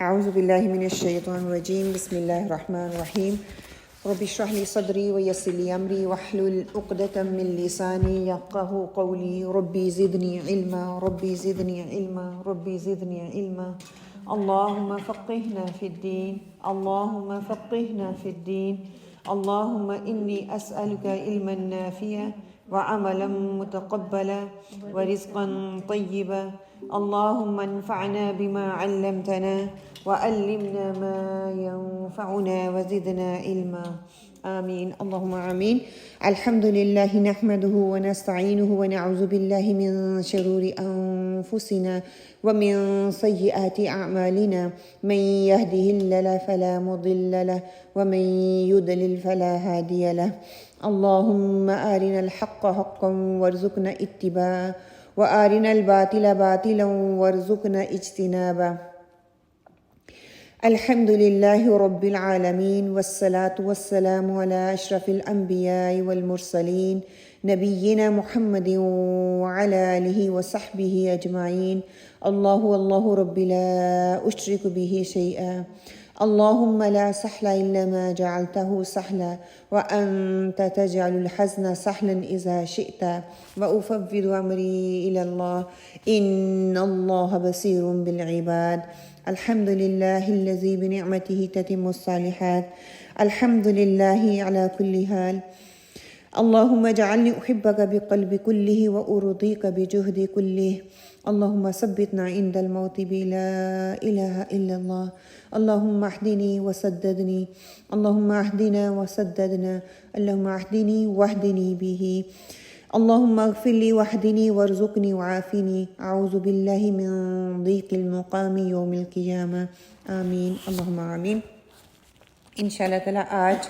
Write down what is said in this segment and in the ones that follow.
اعوذ باللہ من الشیطان الرجیم بسم اللہ الرحمن الرحیم رب اشرح لی صدری ویسر لی امری واحلل عقدۃ من لسانی یفقہوا قولی ربی زدنی علما ربی زدنی علما ربی زدنی علما اللہم فقہنا فی الدین اللہم فقہنا فی الدین اللہم انی اسألک علما نافعا وعملا متقبلا ورزقا طیبا اللہم انفعنا بما علمتنا وعلمنا ما ينفعنا وزدنا علما آمین اللہم آمین الحمد للہ نحمده ونستعینه ونعوذ باللہ من شرور انفسنا ومن سیئات اعمالنا من يهده الله فلا مضل له ومن يضلل فلا هادي له اللهم آرنا الحق حقا وارزقنا اتباعه وآرنا الباطل باطلا وارزقنا اجتنابه الحمد لله رب العالمين والصلاة والسلام على أشرف الأنبياء والمرسلين نبينا محمد وعلى آله وصحبه أجمعين الله رب لا أشرك به شيئا اللهم لا سهل إلا ما جعلته سهلا وأنت تجعل الحزن سهلا إذا شئت وأفوض أمري إلى الله إن الله بصير بالعباد الحمد لله الذي بنعمته تتم الصالحات الحمد لله على كل حال اللهم اجعلني أحبك بقلب كله وأرضيك بجهد كله اللهم ثبتنا عند الموت بلا إله إلا الله اللهم اهدني وسددني اللهم اهدنا وسددنا اللهم اهدني واهدني به اللهم اغفر لي واهدني وارزقني وعافني اعوذ بالله من ضيق المقام يوم القيامة آمین اللہم آمین۔ انشاءاللہ تعالیٰ آج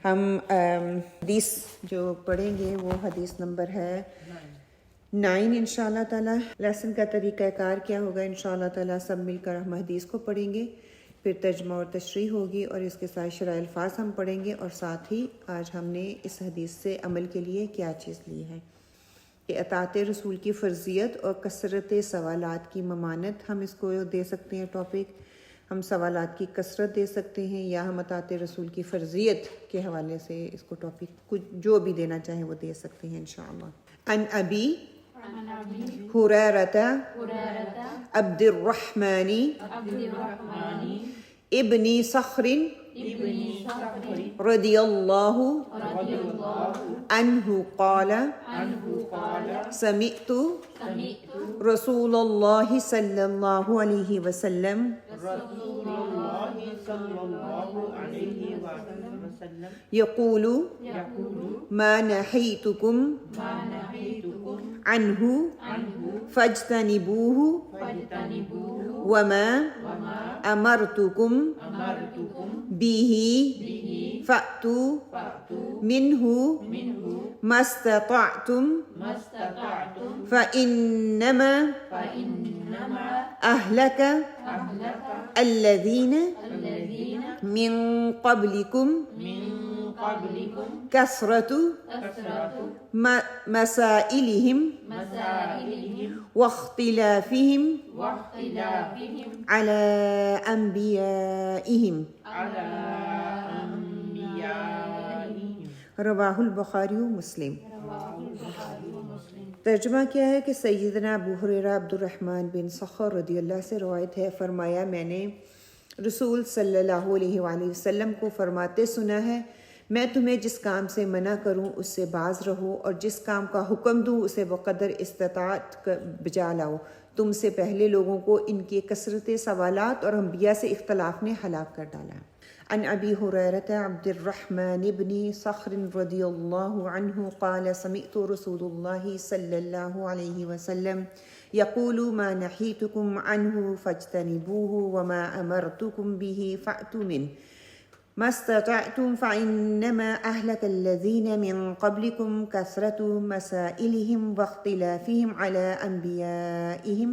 ہم حدیث جو پڑھیں گے وہ حدیث نمبر ہے 9 انشاءاللہ تعالیٰ۔ لیسن کا طریقہ کار کیا ہوگا انشاءاللہ تعالیٰ، سب مل کر ہم حدیث کو پڑھیں گے، پھر ترجمہ اور تشریح ہوگی اور اس کے ساتھ شرح الفاظ ہم پڑھیں گے، اور ساتھ ہی آج ہم نے اس حدیث سے عمل کے لیے کیا چیز لی ہے کہ اطاعت رسول کی فرضیت اور کثرت سوالات کی ممانت، ہم اس کو دے سکتے ہیں ٹاپک۔ ہم سوالات کی کثرت دے سکتے ہیں یا ہم اطاعت رسول کی فرضیت کے حوالے سے اس کو ٹاپک جو بھی دینا چاہیں وہ دے سکتے ہیں انشاءاللہ۔ عن ابی ہریرہ عبد الرحمن ابن صخر رضی اللہ عنہ قال سمعت رسول اللہ صلی اللہ علیہ وسلم یقول ما نہیتکم عنہ فاجتنبوہ وما امرتکم به فأتوا منه ما استطعتم فإنما أهلك الذين من قبلكم كثرة مسائلهم واختلافهم على أنبيائهم رواہ البخاری و مسلم۔ ترجمہ کیا ہے کہ سیدنا ابو ہریرہ عبد الرحمن بن صخر رضی اللہ سے روایت ہے، فرمایا میں نے رسول صلی اللہ علیہ وآلہ وسلم کو فرماتے سنا ہے، میں تمہیں جس کام سے منع کروں اس سے باز رہو، اور جس کام کا حکم دوں اسے بقدر استطاعت بجا لاؤ۔ تم سے پہلے لوگوں کو ان کے کثرت سوالات اور انبیاء سے اختلاف نے ہلاک کر ڈالا۔ عن ابی ہریرہ عبد الرحمن بن صخر رضی اللہ عنہ قال سمعت رسول اللہ صلی اللہ علیہ وسلم یقول ما نہیتکم عنہ فاجتنبوہ وما امرتکم به فأتوا منہ ما استطعتم فإنما أهلك الذين من قبلكم كثرة مسائلهم واختلافهم على أنبيائهم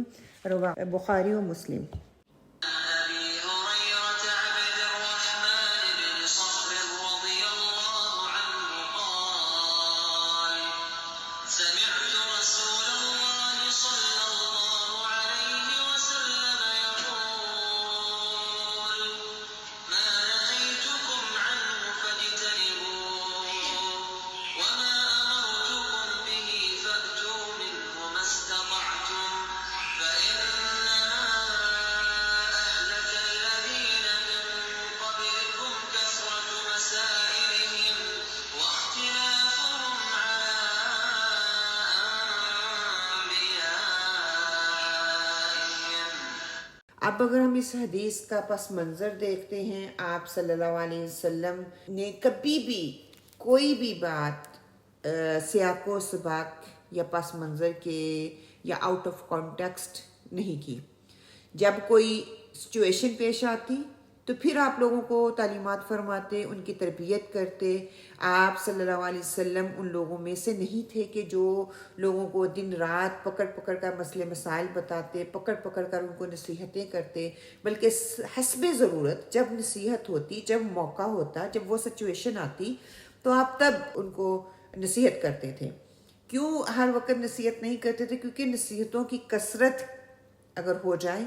رواه بخاری و مسلم۔ اب اگر ہم اس حدیث کا پس منظر دیکھتے ہیں، آپ صلی اللہ علیہ وسلم نے کبھی بھی کوئی بھی بات سیاق و سباق یا پس منظر کے یا آؤٹ آف کانٹیکسٹ نہیں کی۔ جب کوئی سچویشن پیش آتی تو پھر آپ لوگوں کو تعلیمات فرماتے، ان کی تربیت کرتے۔ آپ صلی اللہ علیہ وسلم ان لوگوں میں سے نہیں تھے کہ جو لوگوں کو دن رات پکڑ پکڑ کر مسئلے مسائل بتاتے، پکڑ پکڑ کر ان کو نصیحتیں کرتے، بلکہ حسب ضرورت جب نصیحت ہوتی، جب موقع ہوتا، جب وہ سچویشن آتی تو آپ تب ان کو نصیحت کرتے تھے۔ کیوں ہر وقت نصیحت نہیں کرتے تھے؟ کیونکہ نصیحتوں کی کثرت اگر ہو جائے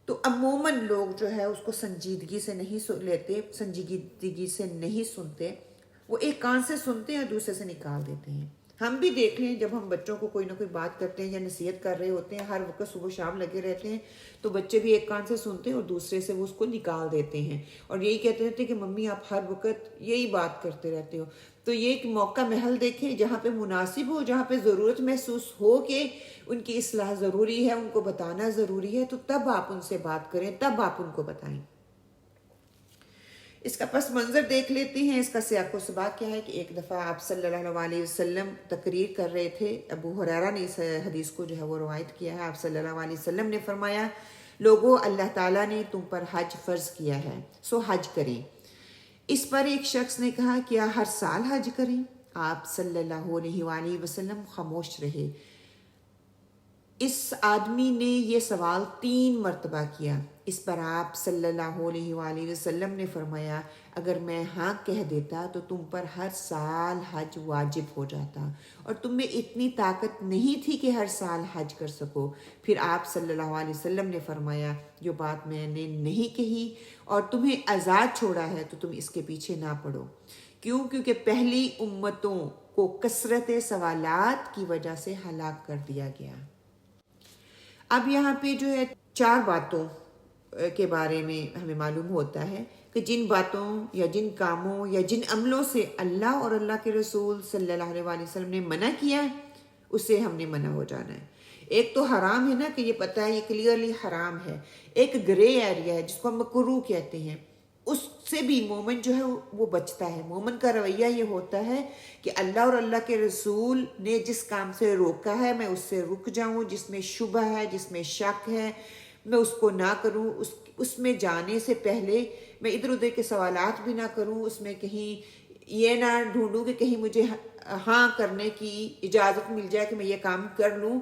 تو عموماً لوگ جو ہے اس کو سنجیدگی سے نہیں لیتے، سنجیدگی سے نہیں سنتے، وہ ایک کان سے سنتے ہیں اور دوسرے سے نکال دیتے ہیں۔ ہم بھی دیکھ لیں، جب ہم بچوں کو کوئی نہ کوئی بات کرتے ہیں یا نصیحت کر رہے ہوتے ہیں، ہر وقت صبح شام لگے رہتے ہیں، تو بچے بھی ایک کان سے سنتے ہیں اور دوسرے سے وہ اس کو نکال دیتے ہیں اور یہی کہتے رہتے ہیں کہ ممی آپ ہر وقت یہی بات کرتے رہتے ہو۔ تو یہ ایک موقع محل دیکھیں جہاں پہ مناسب ہو، جہاں پہ ضرورت محسوس ہو کہ ان کی اصلاح ضروری ہے، ان کو بتانا ضروری ہے، تو تب آپ ان سے بات کریں، تب آپ ان کو بتائیں۔ اس کا پس منظر دیکھ لیتے ہیں، اس کا سیاق و سباق کیا ہے کہ ایک دفعہ آپ صلی اللہ علیہ وسلم تقریر کر رہے تھے۔ ابو ہریرہ نے اس حدیث کو جو ہے وہ روایت کیا ہے۔ آپ صلی اللہ علیہ وسلم نے فرمایا، لوگو اللہ تعالیٰ نے تم پر حج فرض کیا ہے، سو حج کریں۔ اس پر ایک شخص نے کہا، کیا ہر سال حج کریں؟ آپ صلی اللہ علیہ وآلہ وسلم خاموش رہے۔ اس آدمی نے یہ سوال 3 مرتبہ کیا۔ اس پر آپ صلی اللہ علیہ وآلہ وسلم نے فرمایا، اگر میں ہاں کہہ دیتا تو تم پر ہر سال حج واجب ہو جاتا، اور تم میں اتنی طاقت نہیں تھی کہ ہر سال حج کر سکو۔ پھر آپ صلی اللہ علیہ وسلم نے فرمایا، جو بات میں نے نہیں کہی اور تمہیں آزاد چھوڑا ہے تو تم اس کے پیچھے نہ پڑو۔ کیونکہ پہلی امتوں کو کثرت سوالات کی وجہ سے ہلاک کر دیا گیا۔ اب یہاں پہ جو ہے 4 باتوں کے بارے میں ہمیں معلوم ہوتا ہے کہ جن باتوں یا جن کاموں یا جن عملوں سے اللہ اور اللہ کے رسول صلی اللہ علیہ وسلم نے منع کیا ہے، اس سے ہم نے منع ہو جانا ہے۔ ایک تو حرام ہے نا، کہ یہ پتہ ہے یہ کلیئرلی حرام ہے۔ ایک گرے ایریا ہے جس کو ہم مکروہ کہتے ہیں، اس سے بھی مومن جو ہے وہ بچتا ہے۔ مومن کا رویہ یہ ہوتا ہے کہ اللہ اور اللہ کے رسول نے جس کام سے روکا ہے میں اس سے رک جاؤں، جس میں شبہ ہے، جس میں شک ہے، میں اس کو نہ کروں، اس میں جانے سے پہلے میں ادھر ادھر کے سوالات بھی نہ کروں، اس میں کہیں یہ نہ ڈھونڈوں کہ کہیں مجھے ہاں کرنے کی اجازت مل جائے کہ میں یہ کام کر لوں۔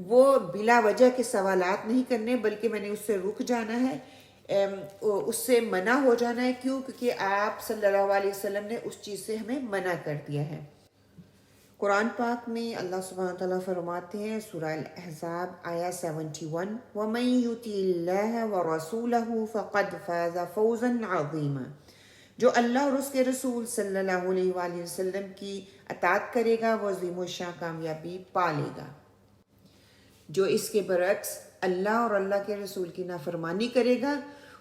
وہ بلا وجہ کے سوالات نہیں کرنے، بلکہ میں نے اس سے رک جانا ہے، اس سے منع ہو جانا ہے۔ کیوں؟ کیونکہ آپ صلی اللہ علیہ وسلم نے اس چیز سے ہمیں منع کر دیا ہے۔ قرآن پاک میں اللہ سبحانہ تعالیٰ فرماتے ہیں، سورہ الاحزاب آیا 71، وَمَن يُطِعِ اللَّهَ وَرَسُولَهُ فَقَدْ فَازَ فَوْزًا عَظِيمًا، جو اللہ اور اس کے رسول صلی اللہ علیہ وآلہ وسلم کی اطاعت کرے گا وہ عظیم الشان کامیابی پا لے گا۔ جو اس کے برعکس اللہ اور اللہ کے رسول کی نافرمانی کرے گا،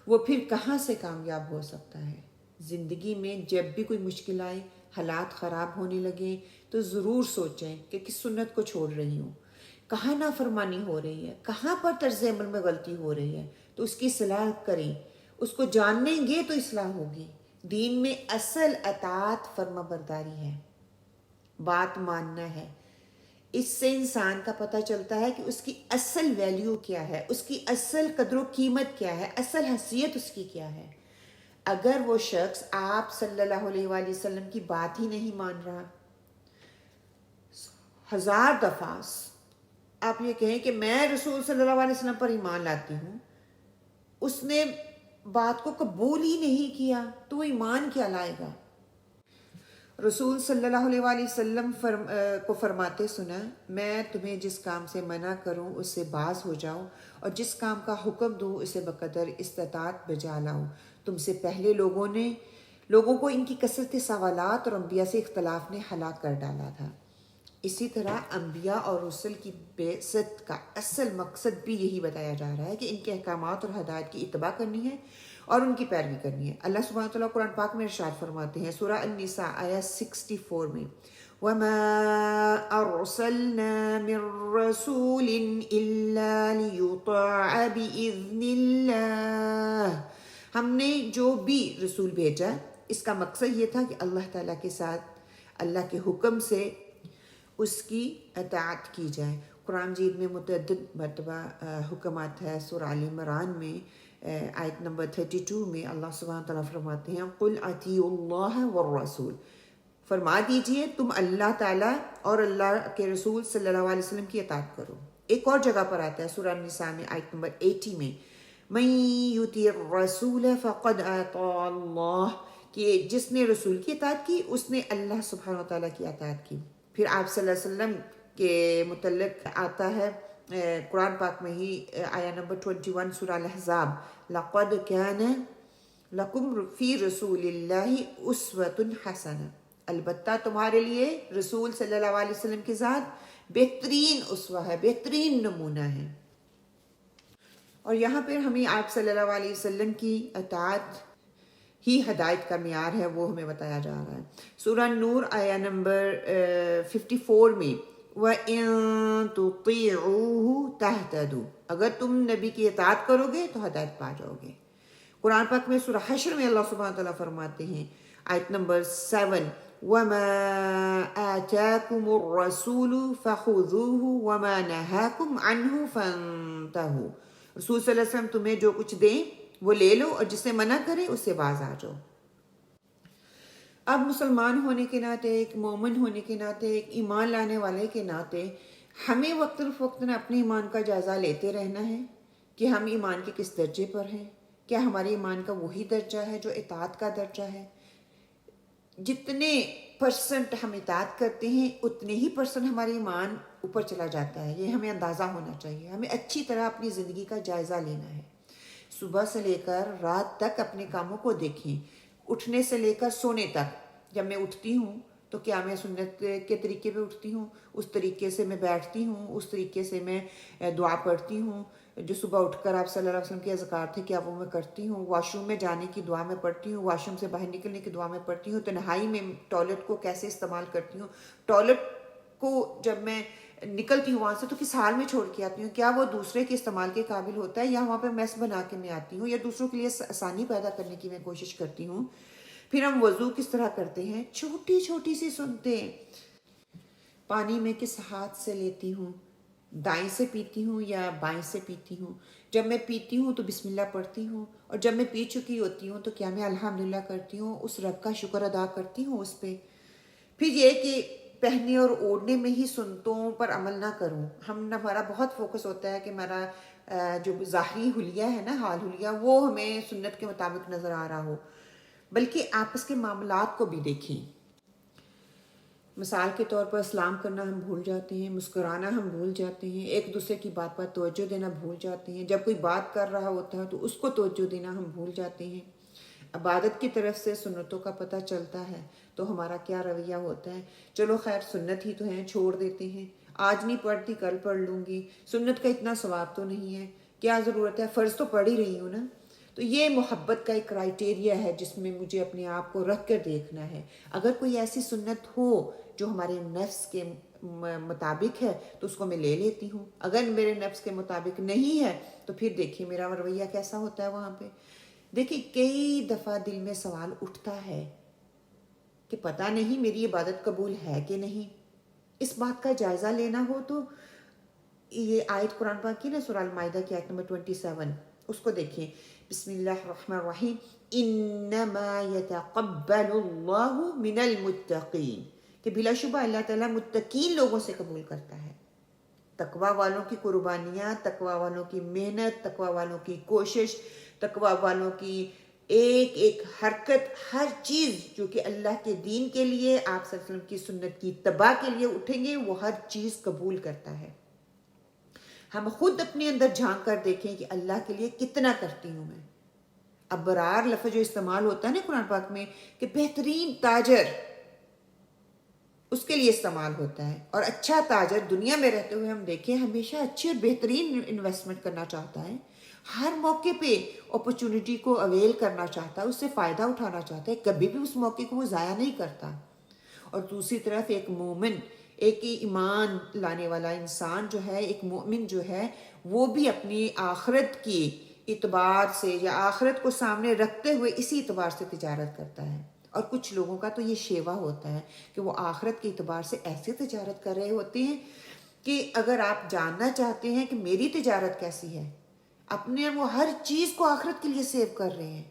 وہ پھر کہاں سے کامیاب ہو سکتا ہے؟ زندگی میں جب بھی کوئی مشکل آئے، حالات خراب ہونے لگے، تو ضرور سوچیں کہ کس سنت کو چھوڑ رہی ہوں، کہاں نافرمانی ہو رہی ہے، کہاں پر طرز عمل میں غلطی ہو رہی ہے، تو اس کی اصلاح کریں۔ اس کو جانیں گے تو اصلاح ہوگی۔ دین میں اصل اطاعت فرما برداری ہے، بات ماننا ہے۔ اس سے انسان کا پتہ چلتا ہے کہ اس کی اصل ویلیو کیا ہے، اس کی اصل قدر و قیمت کیا ہے، اصل حیثیت اس کی کیا ہے۔ اگر وہ شخص آپ صلی اللہ علیہ وآلہ وسلم کی بات ہی نہیں مان رہا، 1000 دفعہ آپ یہ کہیں کہ میں رسول صلی اللہ علیہ وسلم پر ایمان لاتی ہوں، اس نے بات کو قبول ہی نہیں کیا، تو وہ ایمان کیا لائے گا؟ رسول صلی اللہ علیہ وآلہ وسلم کو فرماتے سنا، میں تمہیں جس کام سے منع کروں اس سے باز ہو جاؤ، اور جس کام کا حکم دوں اسے بقدر استطاعت بجا لاؤ۔ تم سے پہلے لوگوں کو ان کی کثرت سوالات اور انبیاء سے اختلاف نے ہلاک کر ڈالا تھا۔ اسی طرح انبیاء اور رسل کی بعثت کا اصل مقصد بھی یہی بتایا جا رہا ہے کہ ان کے احکامات اور ہدایت کی اتباع کرنی ہے اور ان کی پیروی کرنی ہے۔ اللہ سبحانہ وتعالیٰ قرآن پاک میں ارشاد فرماتے ہیں، سورہ النساء آیا 64 میں، وما ارسلنا من رسول الا لیطاع باذن اللہ. ہم نے جو بھی رسول بھیجا اس کا مقصد یہ تھا کہ اللہ تعالیٰ کے ساتھ اللہ کے حکم سے اس کی اطاعت کی جائے. قرآن مجید میں متعدد مرتبہ حکمات ہے. سورہ آل عمران میں آیت نمبر 32 میں اللہ سبحانہ تعالیٰ فرماتے ہیں قُلْ اطیعوا اللَّهَ وَالرَّسُولَ، فرما دیجئے تم اللہ تعالیٰ اور اللہ کے رسول صلی اللہ علیہ وسلم کی اطاعت کرو. ایک اور جگہ پر آتا ہے سورہ النساء میں آیت نمبر 80 میں مَن یُطِعِ الرَّسُولَ فَقَدْ اَطَاعَ اللَّهَ، کہ جس نے رسول کی اطاعت کی اس نے اللہ سبحانہ وتعالیٰ کی اطاعت کی. پھر آپ صلی اللہ علیہ وسلم کے متعلق آتا ہے قرآن پاک میں ہی آیا نمبر 21 سورہ الاحزاب لَقَدْ كَانَ لَكُمْ فِي رَسُولِ اللَّهِ أُسْوَةٌ حَسَنَةٌ، البتہ تمہارے لیے رسول صلی اللہ علیہ وسلم کے ذات بہترین اسوہ ہے، بہترین نمونہ ہے. اور یہاں پہ ہمیں آپ صلی اللہ علیہ وسلم کی اطاعت ہی ہدایت کا معیار ہے، وہ ہمیں بتایا جا رہا ہے. سورہ نور آیا نمبر 54 میں وَإِن تُطِيعُوهُ تَهْتَدُوا، اگر تم نبی کی اطاعت کرو گے تو ہدایت پا جاؤ گے. قرآن پاک میں سورہ حشر میں اللہ سبحانہ تعالیٰ فرماتے ہیں آیت نمبر 7 وَمَا آتَاكُمُ الرَّسُولُ فَخُذُوهُ وَمَا نَهَاكُمْ عَنْهُ فَانْتَهُوا، رسول صلی اللہ علیہ وسلم تمہیں جو کچھ دیں وہ لے لو اور جسے منع کرے اس سے باز آ جاؤ. اب مسلمان ہونے کے ناطے، ایک مومن ہونے کے ناطے، ایک ایمان لانے والے کے ناطے ہمیں وقتاً فوقتاً اپنے ایمان کا جائزہ لیتے رہنا ہے کہ ہم ایمان کے کس درجے پر ہیں. کیا ہمارے ایمان کا وہی درجہ ہے جو اطاعت کا درجہ ہے؟ جتنے پرسنٹ ہم اطاعت کرتے ہیں اتنے ہی پرسنٹ ہمارا ایمان اوپر چلا جاتا ہے. یہ ہمیں اندازہ ہونا چاہیے. ہمیں اچھی طرح اپنی زندگی کا جائزہ لینا ہے. صبح سے لے کر رات تک اپنے کاموں کو دیکھیں، اٹھنے سے لے کر سونے تک. جب میں اٹھتی ہوں تو کیا میں سنت کے طریقے پہ اٹھتی ہوں؟ اس طریقے سے میں بیٹھتی ہوں، اس طریقے سے میں دعا پڑھتی ہوں جو صبح اٹھ کر آپ صلی اللہ علیہ وسلم کے اذکار تھے کیا وہ میں کرتی ہوں؟ واش روم میں جانے کی دعا میں پڑھتی ہوں، واش روم سے باہر نکلنے کی دعا میں پڑھتی ہوں. تنہائی میں ٹوائلٹ کو کیسے استعمال کرتی ہوں؟ ٹوائلٹ کو جب میں نکلتی ہوں وہاں سے تو کس حال میں چھوڑ کے آتی ہوں؟ کیا وہ دوسرے کے استعمال کے قابل ہوتا ہے یا وہاں پہ میس بنا کے میں آتی ہوں یا دوسروں کے لیے آسانی پیدا کرنے کی میں کوشش کرتی ہوں؟ پھر ہم وضو کس طرح کرتے ہیں؟ چھوٹی چھوٹی سی سنتے ہیں. پانی میں کس ہاتھ سے لیتی ہوں؟ دائیں سے پیتی ہوں یا بائیں سے پیتی ہوں؟ جب میں پیتی ہوں تو بسم اللہ پڑھتی ہوں اور جب میں پی چکی ہوتی ہوں تو کیا میں الحمدللہ کرتی ہوں؟ اس رب کا شکر ادا کرتی ہوں اس پہ. پھر یہ کہ پہننے اور اوڑھنے میں ہی سنتوں پر عمل نہ کروں. ہمارا بہت فوکس ہوتا ہے کہ ہمارا جو ظاہری حلیہ ہے نا، حال حلیہ، وہ ہمیں سنت کے مطابق نظر آ رہا ہو، بلکہ آپس کے معاملات کو بھی دیکھیں. مثال کے طور پر سلام کرنا ہم بھول جاتے ہیں، مسکرانا ہم بھول جاتے ہیں، ایک دوسرے کی بات پر توجہ دینا بھول جاتے ہیں. جب کوئی بات کر رہا ہوتا ہے تو اس کو توجہ دینا ہم بھول جاتے ہیں. عبادت کی طرف سے سنتوں کا پتہ چلتا ہے تو ہمارا کیا رویہ ہوتا ہے؟ چلو خیر سنت ہی تو ہیں، چھوڑ دیتے ہیں. آج نہیں پڑھتی کل پڑھ لوں گی، سنت کا اتنا ثواب تو نہیں ہے، کیا ضرورت ہے، فرض تو پڑھ ہی رہی ہوں نا. تو یہ محبت کا ایک کرائٹیریا ہے جس میں مجھے اپنے آپ کو رکھ کر دیکھنا ہے. اگر کوئی ایسی سنت ہو جو ہمارے نفس کے مطابق ہے تو اس کو میں لے لیتی ہوں. اگر میرے نفس کے مطابق نہیں ہے تو پھر دیکھیے میرا رویہ کیسا ہوتا ہے وہاں پہ. دیکھیے کئی دفعہ دل میں سوال اٹھتا ہے کہ پتہ نہیں میری عبادت قبول ہے کہ نہیں. اس بات کا جائزہ لینا ہو تو یہ آیت قرآن پاک کی نا سورہ المائدہ کی آیت نمبر 27 اس کو دیکھیں. بسم اللہ الرحمن الرحیم انما یتقبل اللہ من المتقین، کہ بلا شبہ اللہ تعالیٰ متقین لوگوں سے قبول کرتا ہے. تقوی والوں کی قربانیاں، تقوی والوں کی محنت، تقوی والوں کی کوشش، تقوی والوں کی ایک ایک حرکت، ہر چیز جو کہ اللہ کے دین کے لیے، آپ صلی اللہ علیہ وسلم کی سنت کی اتباع کے لیے اٹھیں گے، وہ ہر چیز قبول کرتا ہے. ہم خود اپنے اندر جھانک کر دیکھیں کہ اللہ کے لیے کتنا کرتی ہوں میں. ابرار لفظ جو استعمال ہوتا ہے نا قرآن پاک میں کہ بہترین تاجر، اس کے لیے استعمال ہوتا ہے. اور اچھا تاجر دنیا میں رہتے ہوئے ہم دیکھیں ہمیشہ اچھی اور بہترین انویسٹمنٹ کرنا چاہتا ہے. ہر موقع پہ اپرچونٹی کو اویل کرنا چاہتا ہے، اس سے فائدہ اٹھانا چاہتا ہے. کبھی بھی اس موقع کو وہ ضائع نہیں کرتا. اور دوسری طرف ایک مومن، ایک ایمان لانے والا انسان جو ہے، ایک مومن جو ہے، وہ بھی اپنی آخرت کی اعتبار سے یا آخرت کو سامنے رکھتے ہوئے اسی اعتبار سے تجارت کرتا ہے۔ اور کچھ لوگوں کا تو یہ شیوا ہوتا ہے کہ وہ آخرت کے اعتبار سے ایسے تجارت کر رہے ہوتے ہیں کہ اگر آپ جاننا چاہتے ہیں کہ میری تجارت کیسی ہے، اپنے وہ ہر چیز کو آخرت کے لیے سیو کر رہے ہیں۔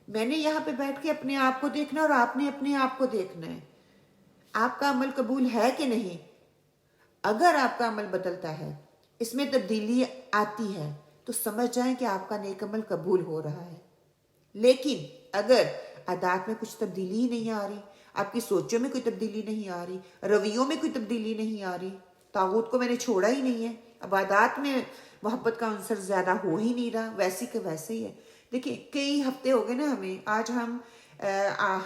میں نے یہاں پہ بیٹھ کے اپنے آپ کو دیکھنا اور آپ نے اپنے آپ کو دیکھنا ہے، آپ کا عمل قبول ہے کہ نہیں۔ اگر آپ کا عمل بدلتا ہے، اس میں تبدیلی آتی ہے، تو سمجھ جائیں کہ آپ کا نیک عمل قبول ہو رہا ہے۔ لیکن اگر عادات میں کچھ تبدیلی ہی نہیں آ رہی، آپ کی سوچوں میں کوئی تبدیلی نہیں آ رہی، رویوں میں کوئی تبدیلی نہیں آ رہی، طاغوت کو میں نے چھوڑا ہی نہیں ہے، اب عادات میں محبت کا عنصر زیادہ ہو ہی نہیں رہا، ویسی کہ ویسے ہی ہے۔ دیکھیں کئی ہفتے ہو گئے نا ہمیں، آج ہم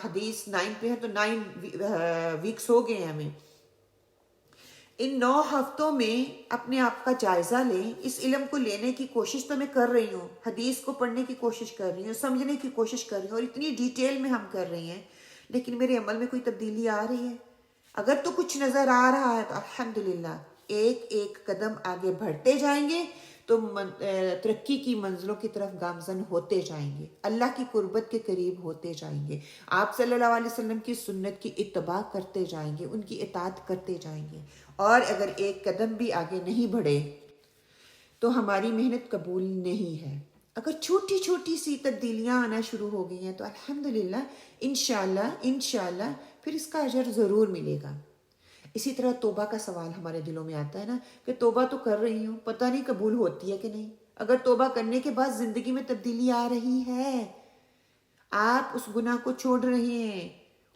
حدیث 9 پہ ہیں تو 9 ویکس ہو گئے ہیں ہمیں۔ ان 9 ہفتوں میں اپنے آپ کا جائزہ لیں، اس علم کو لینے کی کوشش تو میں کر رہی ہوں، حدیث کو پڑھنے کی کوشش کر رہی ہوں، سمجھنے کی کوشش کر رہی ہوں، اور اتنی ڈیٹیل میں ہم کر رہی ہیں، لیکن میرے عمل میں کوئی تبدیلی آ رہی ہے؟ اگر تو کچھ نظر آ رہا ہے تو الحمدللہ ایک ایک قدم آگے بڑھتے جائیں گے تو ترقی کی منزلوں کی طرف گامزن ہوتے جائیں گے، اللہ کی قربت کے قریب ہوتے جائیں گے، آپ صلی اللہ علیہ وسلم کی سنت کی اتباع کرتے جائیں گے، ان کی اطاعت کرتے جائیں گے۔ اور اگر ایک قدم بھی آگے نہیں بڑھے تو ہماری محنت قبول نہیں ہے۔ اگر چھوٹی چھوٹی سی تبدیلیاں آنا شروع ہو گئی ہیں تو الحمدللہ انشاءاللہ پھر اس کا اجر ضرور ملے گا۔ اسی طرح توبہ کا سوال ہمارے دلوں میں آتا ہے نا کہ توبہ تو کر رہی ہوں، پتہ نہیں قبول ہوتی ہے کہ نہیں۔ اگر توبہ کرنے کے بعد زندگی میں تبدیلی آ رہی ہے، آپ اس گناہ کو چھوڑ رہے ہیں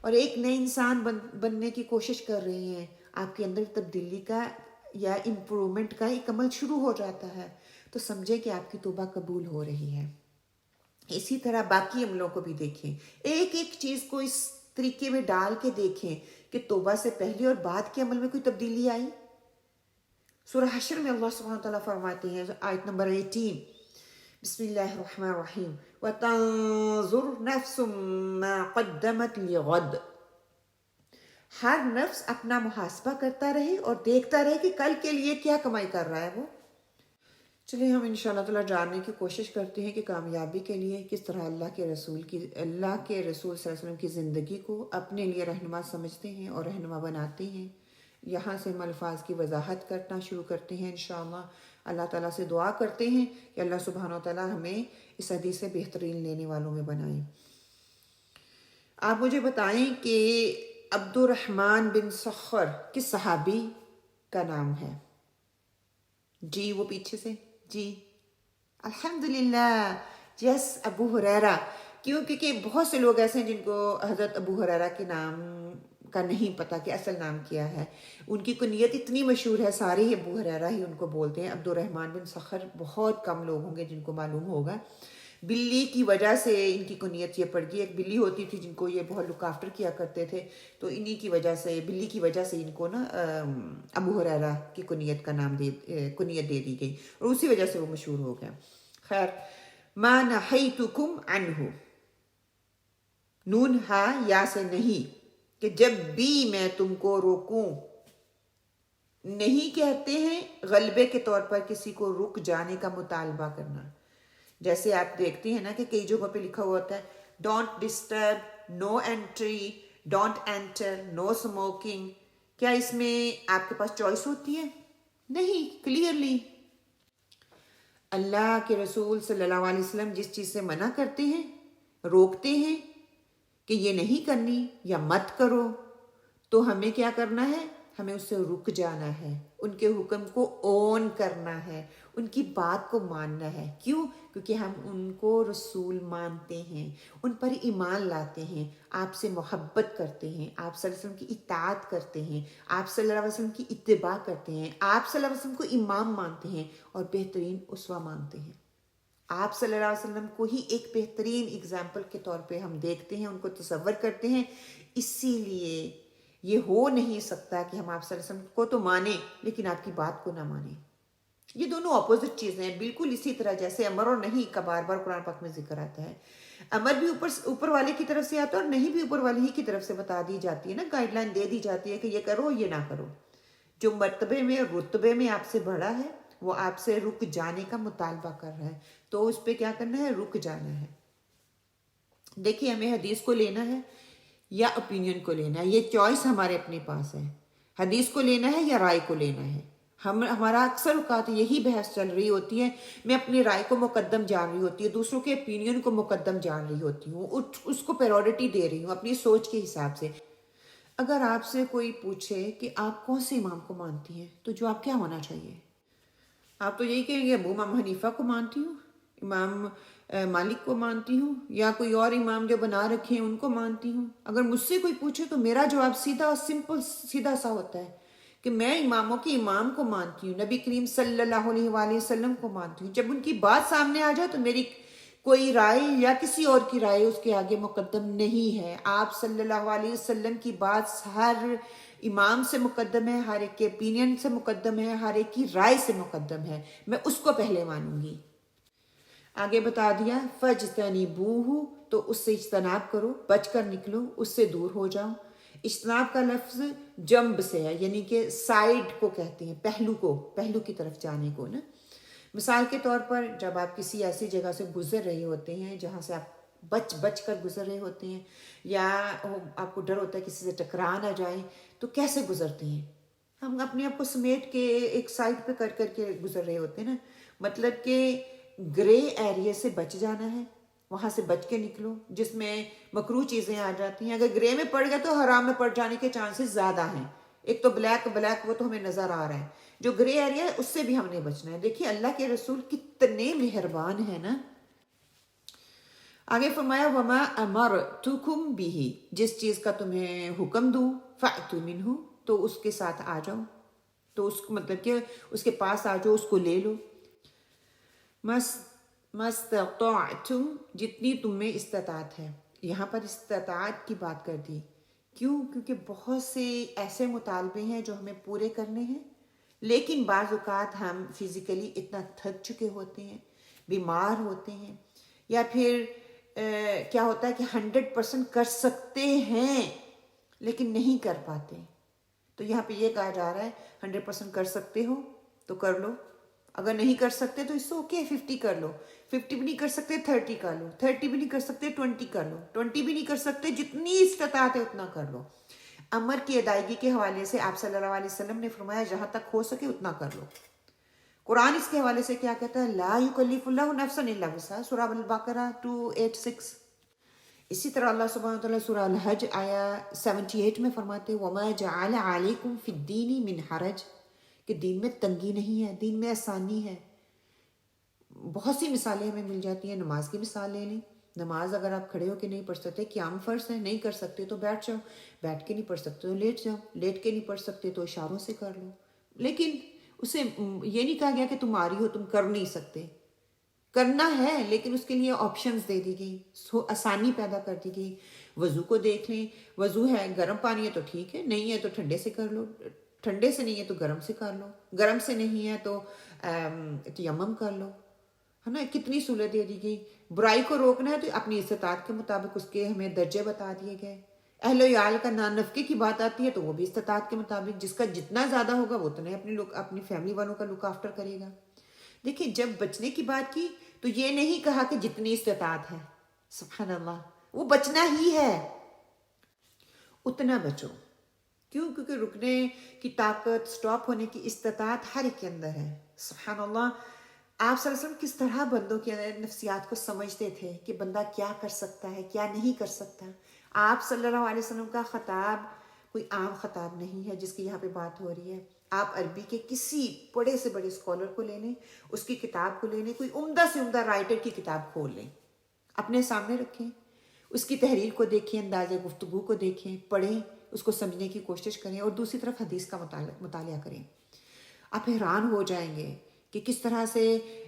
اور ایک نئے انسان بننے کی کوشش کر رہے ہیں، آپ کے اندر تبدیلی کا یا امپرومنٹ کا ایک عمل شروع ہو جاتا ہے، تو سمجھے کہ آپ کی توبہ قبول ہو رہی ہے۔ اسی طرح باقی عملوں کو بھی دیکھیں، ایک ایک چیز کو اس طریقے میں ڈال کے دیکھیں کہ توبہ سے پہلے اور بعد کے عمل میں کوئی تبدیلی آئی۔ سورہ حشر میں اللہ سبحانہ وتعالیٰ فرماتے ہیں، آیت نمبر 18، بسم اللہ الرحمن الرحیم، وَتَنظُرْ نَفْسٌ مَا قَدَّمَتْ لِغَدٍ۔ ہر نفس اپنا محاسبہ کرتا رہے اور دیکھتا رہے کہ کل کے لیے کیا کمائی کر رہا ہے وہ۔ چلیے ہم انشاءاللہ تعالیٰ جاننے کی کوشش کرتے ہیں کہ کامیابی کے لیے کس طرح اللہ کے رسول صلی اللہ علیہ وسلم کی زندگی کو اپنے لیے رہنما سمجھتے ہیں اور رہنما بناتے ہیں۔ یہاں سے ہم الفاظ کی وضاحت کرنا شروع کرتے ہیں انشاءاللہ۔ اللہ تعالیٰ سے دعا کرتے ہیں کہ اللہ سبحانہ وتعالیٰ ہمیں اس حدیث سے بہترین لینے والوں میں بنائیں۔ آپ مجھے بتائیں کہ عبد الرحمن بن سخر کس صحابی کا نام ہے؟ جی وہ پیچھے سے، جی الحمدللہ، یس ابو ہریرہ۔ کیونکہ بہت سے لوگ ایسے ہیں جن کو حضرت ابو ہریرہ کے نام کا نہیں پتہ کہ اصل نام کیا ہے، ان کی کنیت اتنی مشہور ہے، سارے ہی ابو ہریرہ ہی ان کو بولتے ہیں۔ عبد الرحمن بن سخر بہت کم لوگ ہوں گے جن کو معلوم ہوگا۔ بلی کی وجہ سے ان کی کنیت یہ پڑ گئی، ایک بلی ہوتی تھی جن کو یہ بہت لک آفٹر کیا کرتے تھے، تو انہی کی وجہ سے، بلی کی وجہ سے ان کو نا ابو ہریرہ کی کنیت کا نام کنیت دے دی گئی، اور اسی وجہ سے وہ مشہور ہو گیا۔ خیر، ما نہیتکم عنہ، نون ہا یا سے نہیں، کہ جب بھی میں تم کو روکوں۔ نہیں کہتے ہیں غلبے کے طور پر کسی کو رک جانے کا مطالبہ کرنا۔ جیسے آپ دیکھتے ہیں نا کہ کئی جگہوں پہ لکھا ہوا ہوتا ہے don't disturb, no entry, don't enter, no smoking. کیا اس میں آپ کے پاس چوائس ہوتی ہے؟ نہیں، کلیئرلی اللہ کے رسول صلی اللہ علیہ وسلم جس چیز سے منع کرتے ہیں، روکتے ہیں کہ یہ نہیں کرنی یا مت کرو، تو ہمیں کیا کرنا ہے؟ ہمیں اس سے رک جانا ہے، ان کے حکم کو اون کرنا ہے، ان کی بات کو ماننا ہے۔ کیوں؟ کیونکہ ہم ان کو رسول مانتے ہیں، ان پر ایمان لاتے ہیں، آپ سے محبت کرتے ہیں، آپ صلی اللہ علیہ وسلم کی اطاعت کرتے ہیں، آپ صلی اللہ علیہ وسلم کی اتباع کرتے ہیں، آپ صلی اللہ علیہ وسلم کو امام مانتے ہیں اور بہترین اسوہ مانتے ہیں۔ آپ صلی اللہ علیہ وسلم کو ہی ایک بہترین اگزامپل کے طور پہ ہم دیکھتے ہیں، ان کو تصور کرتے ہیں۔ اسی لیے یہ ہو نہیں سکتا کہ ہم آپ صلی اللہ علیہ وسلم کو تو مانیں لیکن آپ کی بات کو نہ مانیں۔ یہ دونوں اپوزٹ چیزیں ہیں، بالکل اسی طرح جیسے امر اور نہیں کا بار بار قرآن پاک میں ذکر آتا ہے۔ امر بھی اوپر والے کی طرف سے آتا ہے اور نہیں بھی اوپر والے ہی کی طرف سے بتا دی جاتی ہے نا، گائیڈ لائن دے دی جاتی ہے کہ یہ کرو یہ نہ کرو۔ جو مرتبے میں رتبے میں آپ سے بڑا ہے وہ آپ سے رک جانے کا مطالبہ کر رہا ہے، تو اس پہ کیا کرنا ہے؟ رک جانا ہے۔ دیکھیے ہمیں حدیث کو لینا ہے یا اوپینین کو لینا ہے، یہ چوائس ہمارے اپنے پاس ہے۔ حدیث کو لینا ہے یا رائے کو لینا ہے۔ ہمارا اکثر اوقات یہی بحث چل رہی ہوتی ہے، میں اپنی رائے کو مقدم جان رہی ہوتی ہے، دوسروں کے اوپینین کو مقدم جان رہی ہوتی ہوں، اس کو پریورٹی دے رہی ہوں اپنی سوچ کے حساب سے۔ اگر آپ سے کوئی پوچھے کہ آپ کون سے امام کو مانتی ہیں تو جواب کیا ہونا چاہیے؟ آپ تو یہی کہیں گے ابو امام حنیفہ کو مانتی ہوں، امام مالک کو مانتی ہوں، یا کوئی اور امام جو بنا رکھے ہیں ان کو مانتی ہوں۔ اگر مجھ سے کوئی پوچھے تو میرا جواب سیدھا اور سمپل سیدھا سا ہوتا ہے کہ میں اماموں کے امام کو مانتی ہوں، نبی کریم صلی اللہ علیہ وآلہ وسلم کو مانتی ہوں۔ جب ان کی بات سامنے آ جائے تو میری کوئی رائے یا کسی اور کی رائے اس کے آگے مقدم نہیں ہے۔ آپ صلی اللہ علیہ وسلم کی بات ہر امام سے مقدم ہے، ہر ایک کے اوپینین سے مقدم ہے، ہر ایک کی رائے سے مقدم ہے، میں اس کو پہلے مانوں گی۔ آگے بتا دیا فَاجْتَنِبُوهُ، تو اس سے اجتناب کرو، بچ کر نکلو، اس سے دور ہو جاؤ۔ اجتناب کا لفظ جنب سے ہے، یعنی کہ سائڈ کو کہتے ہیں، پہلو کی طرف جانے کو نا۔ مثال کے طور پر جب آپ کسی ایسی جگہ سے گزر رہے ہوتے ہیں جہاں سے آپ بچ کر گزر رہے ہوتے ہیں، یا آپ کو ڈر ہوتا ہے کسی سے ٹکرا نہ جائے، تو کیسے گزرتے ہیں؟ ہم اپنے آپ کو سمیٹ کے ایک سائڈ پہ کر کے گزر رہے ہوتے ہیں نا، مطلب کہ گرے ایریے سے بچ جانا ہے، وہاں سے بچ کے نکلو جس میں مکروہ چیزیں آ جاتی ہیں۔ اگر گرے میں پڑ گئے تو حرام میں پڑ جانے کے چانسز زیادہ ہیں۔ ایک تو بلیک وہ تو ہمیں نظر آ رہا ہے، جو گرے ایریا ہے اس سے بھی ہم نے بچنا ہے۔ دیکھیے اللہ کے رسول کتنے مہربان ہیں نا۔ آگے فرمایا وما امرتکم بھی، جس چیز کا تمہیں حکم دوں فأتوا منہ، تو اس کے ساتھ آ جاؤ، تو اس کو مطلب کہ اس کے پاس آ جاؤ، اس کو لے لو۔ مستطعتم، جتنی تم میں استطاعت ہے۔ یہاں پر استطاعت کی بات کر دی، کیوں؟ کیونکہ بہت سے ایسے مطالبے ہیں جو ہمیں پورے کرنے ہیں، لیکن بعض اوقات ہم فزیکلی اتنا تھک چکے ہوتے ہیں، بیمار ہوتے ہیں، یا پھر کیا ہوتا ہے کہ 100% کر سکتے ہیں لیکن نہیں کر پاتے۔ تو یہاں پہ یہ کہا جا رہا ہے 100% کر سکتے ہو تو کر لو، اگر نہیں کر سکتے تو اس سے اوکے 50 کر لو، 50 بھی نہیں کر سکتے 30 کر لو، 30 بھی نہیں کر سکتے 20 کر لو، 20 بھی نہیں کر سکتے جتنی استطاعت ہے اتنا کر لو۔ امر کی ادائیگی کے حوالے سے آپ صلی اللہ علیہ وسلم نے فرمایا جہاں تک ہو سکے اتنا کر لو۔ قرآن اس کے حوالے سے کیا کہتا ہے؟ لا یکلف اللہ نفسا الا وسعها، سورہ البقرہ 286۔ اسی طرح اللہ سبحانہ وتعالیٰ سورہ الحج آیا 78 میں فرماتے ہیں وَمَا جَعَلَ عَلَيْكُمْ فِي الدِّينِ مِنْ حَرَجٍ، کہ دین میں تنگی نہیں ہے، دین میں آسانی ہے۔ بہت سی مثالیں ہمیں مل جاتی ہیں، نماز کی مثال لے لیں۔ نماز اگر آپ کھڑے ہو کے نہیں پڑھ سکتے، قیام فرض ہے، نہیں کر سکتے تو بیٹھ جاؤ، بیٹھ کے نہیں پڑھ سکتے تو لیٹ جاؤ، لیٹ کے نہیں پڑھ سکتے تو اشاروں سے کر لو۔ لیکن اسے یہ نہیں کہا گیا کہ تم آ رہی ہو تم کر نہیں سکتے، کرنا ہے، لیکن اس کے لیے آپشنز دے دی گئی، آسانی پیدا کر دی گئی۔ وضو کو دیکھ لیں، وضو ہے گرم پانی ہے تو ٹھیک ہے، نہیں ہے تو ٹھنڈے سے کر لو، ٹھنڈے سے نہیں ہے تو گرم سے کر لو، گرم سے نہیں ہے تو تیمم کر لو، ہے نا۔ کتنی سہولت دے دی گئی۔ برائی کو روکنا ہے تو اپنی استطاعت کے مطابق اس کے ہمیں درجے بتا دیے گئے۔ اہل و عیال کا نفقے کی بات آتی ہے تو وہ بھی استطاعت کے مطابق، جس کا جتنا زیادہ ہوگا وہ اتنا اپنی فیملی والوں کا لک آفٹر کرے گا۔ دیکھیں جب بچنے کی بات کی تو یہ نہیں کہا کہ جتنی استطاعت ہے، سبحان اللہ، وہ بچنا ہی ہے، اتنا بچو۔ کیوں؟ کیونکہ رکنے کی طاقت، سٹاپ ہونے کی استطاعت ہر ایک کے اندر ہے۔ سبحان اللہ، آپ صلی اللہ علیہ وسلم کس طرح بندوں کے نفسیات کو سمجھتے تھے کہ بندہ کیا کر سکتا ہے کیا نہیں کر سکتا۔ آپ صلی اللہ علیہ وسلم کا خطاب کوئی عام خطاب نہیں ہے جس کی یہاں پہ بات ہو رہی ہے۔ آپ عربی کے کسی بڑے سے بڑے اسکالر کو لے لیں، اس کی کتاب کو لے لیں، کوئی عمدہ سے عمدہ رائٹر کی کتاب کھول لیں، اپنے سامنے رکھیں، اس کی تحریر کو دیکھیں، انداز گفتگو کو دیکھیں، پڑھیں، اس کو سمجھنے کی کوشش کریں، اور دوسری طرف حدیث کا مطالعہ کریں۔ آپ حیران ہو جائیں گے کہ کس طرح سے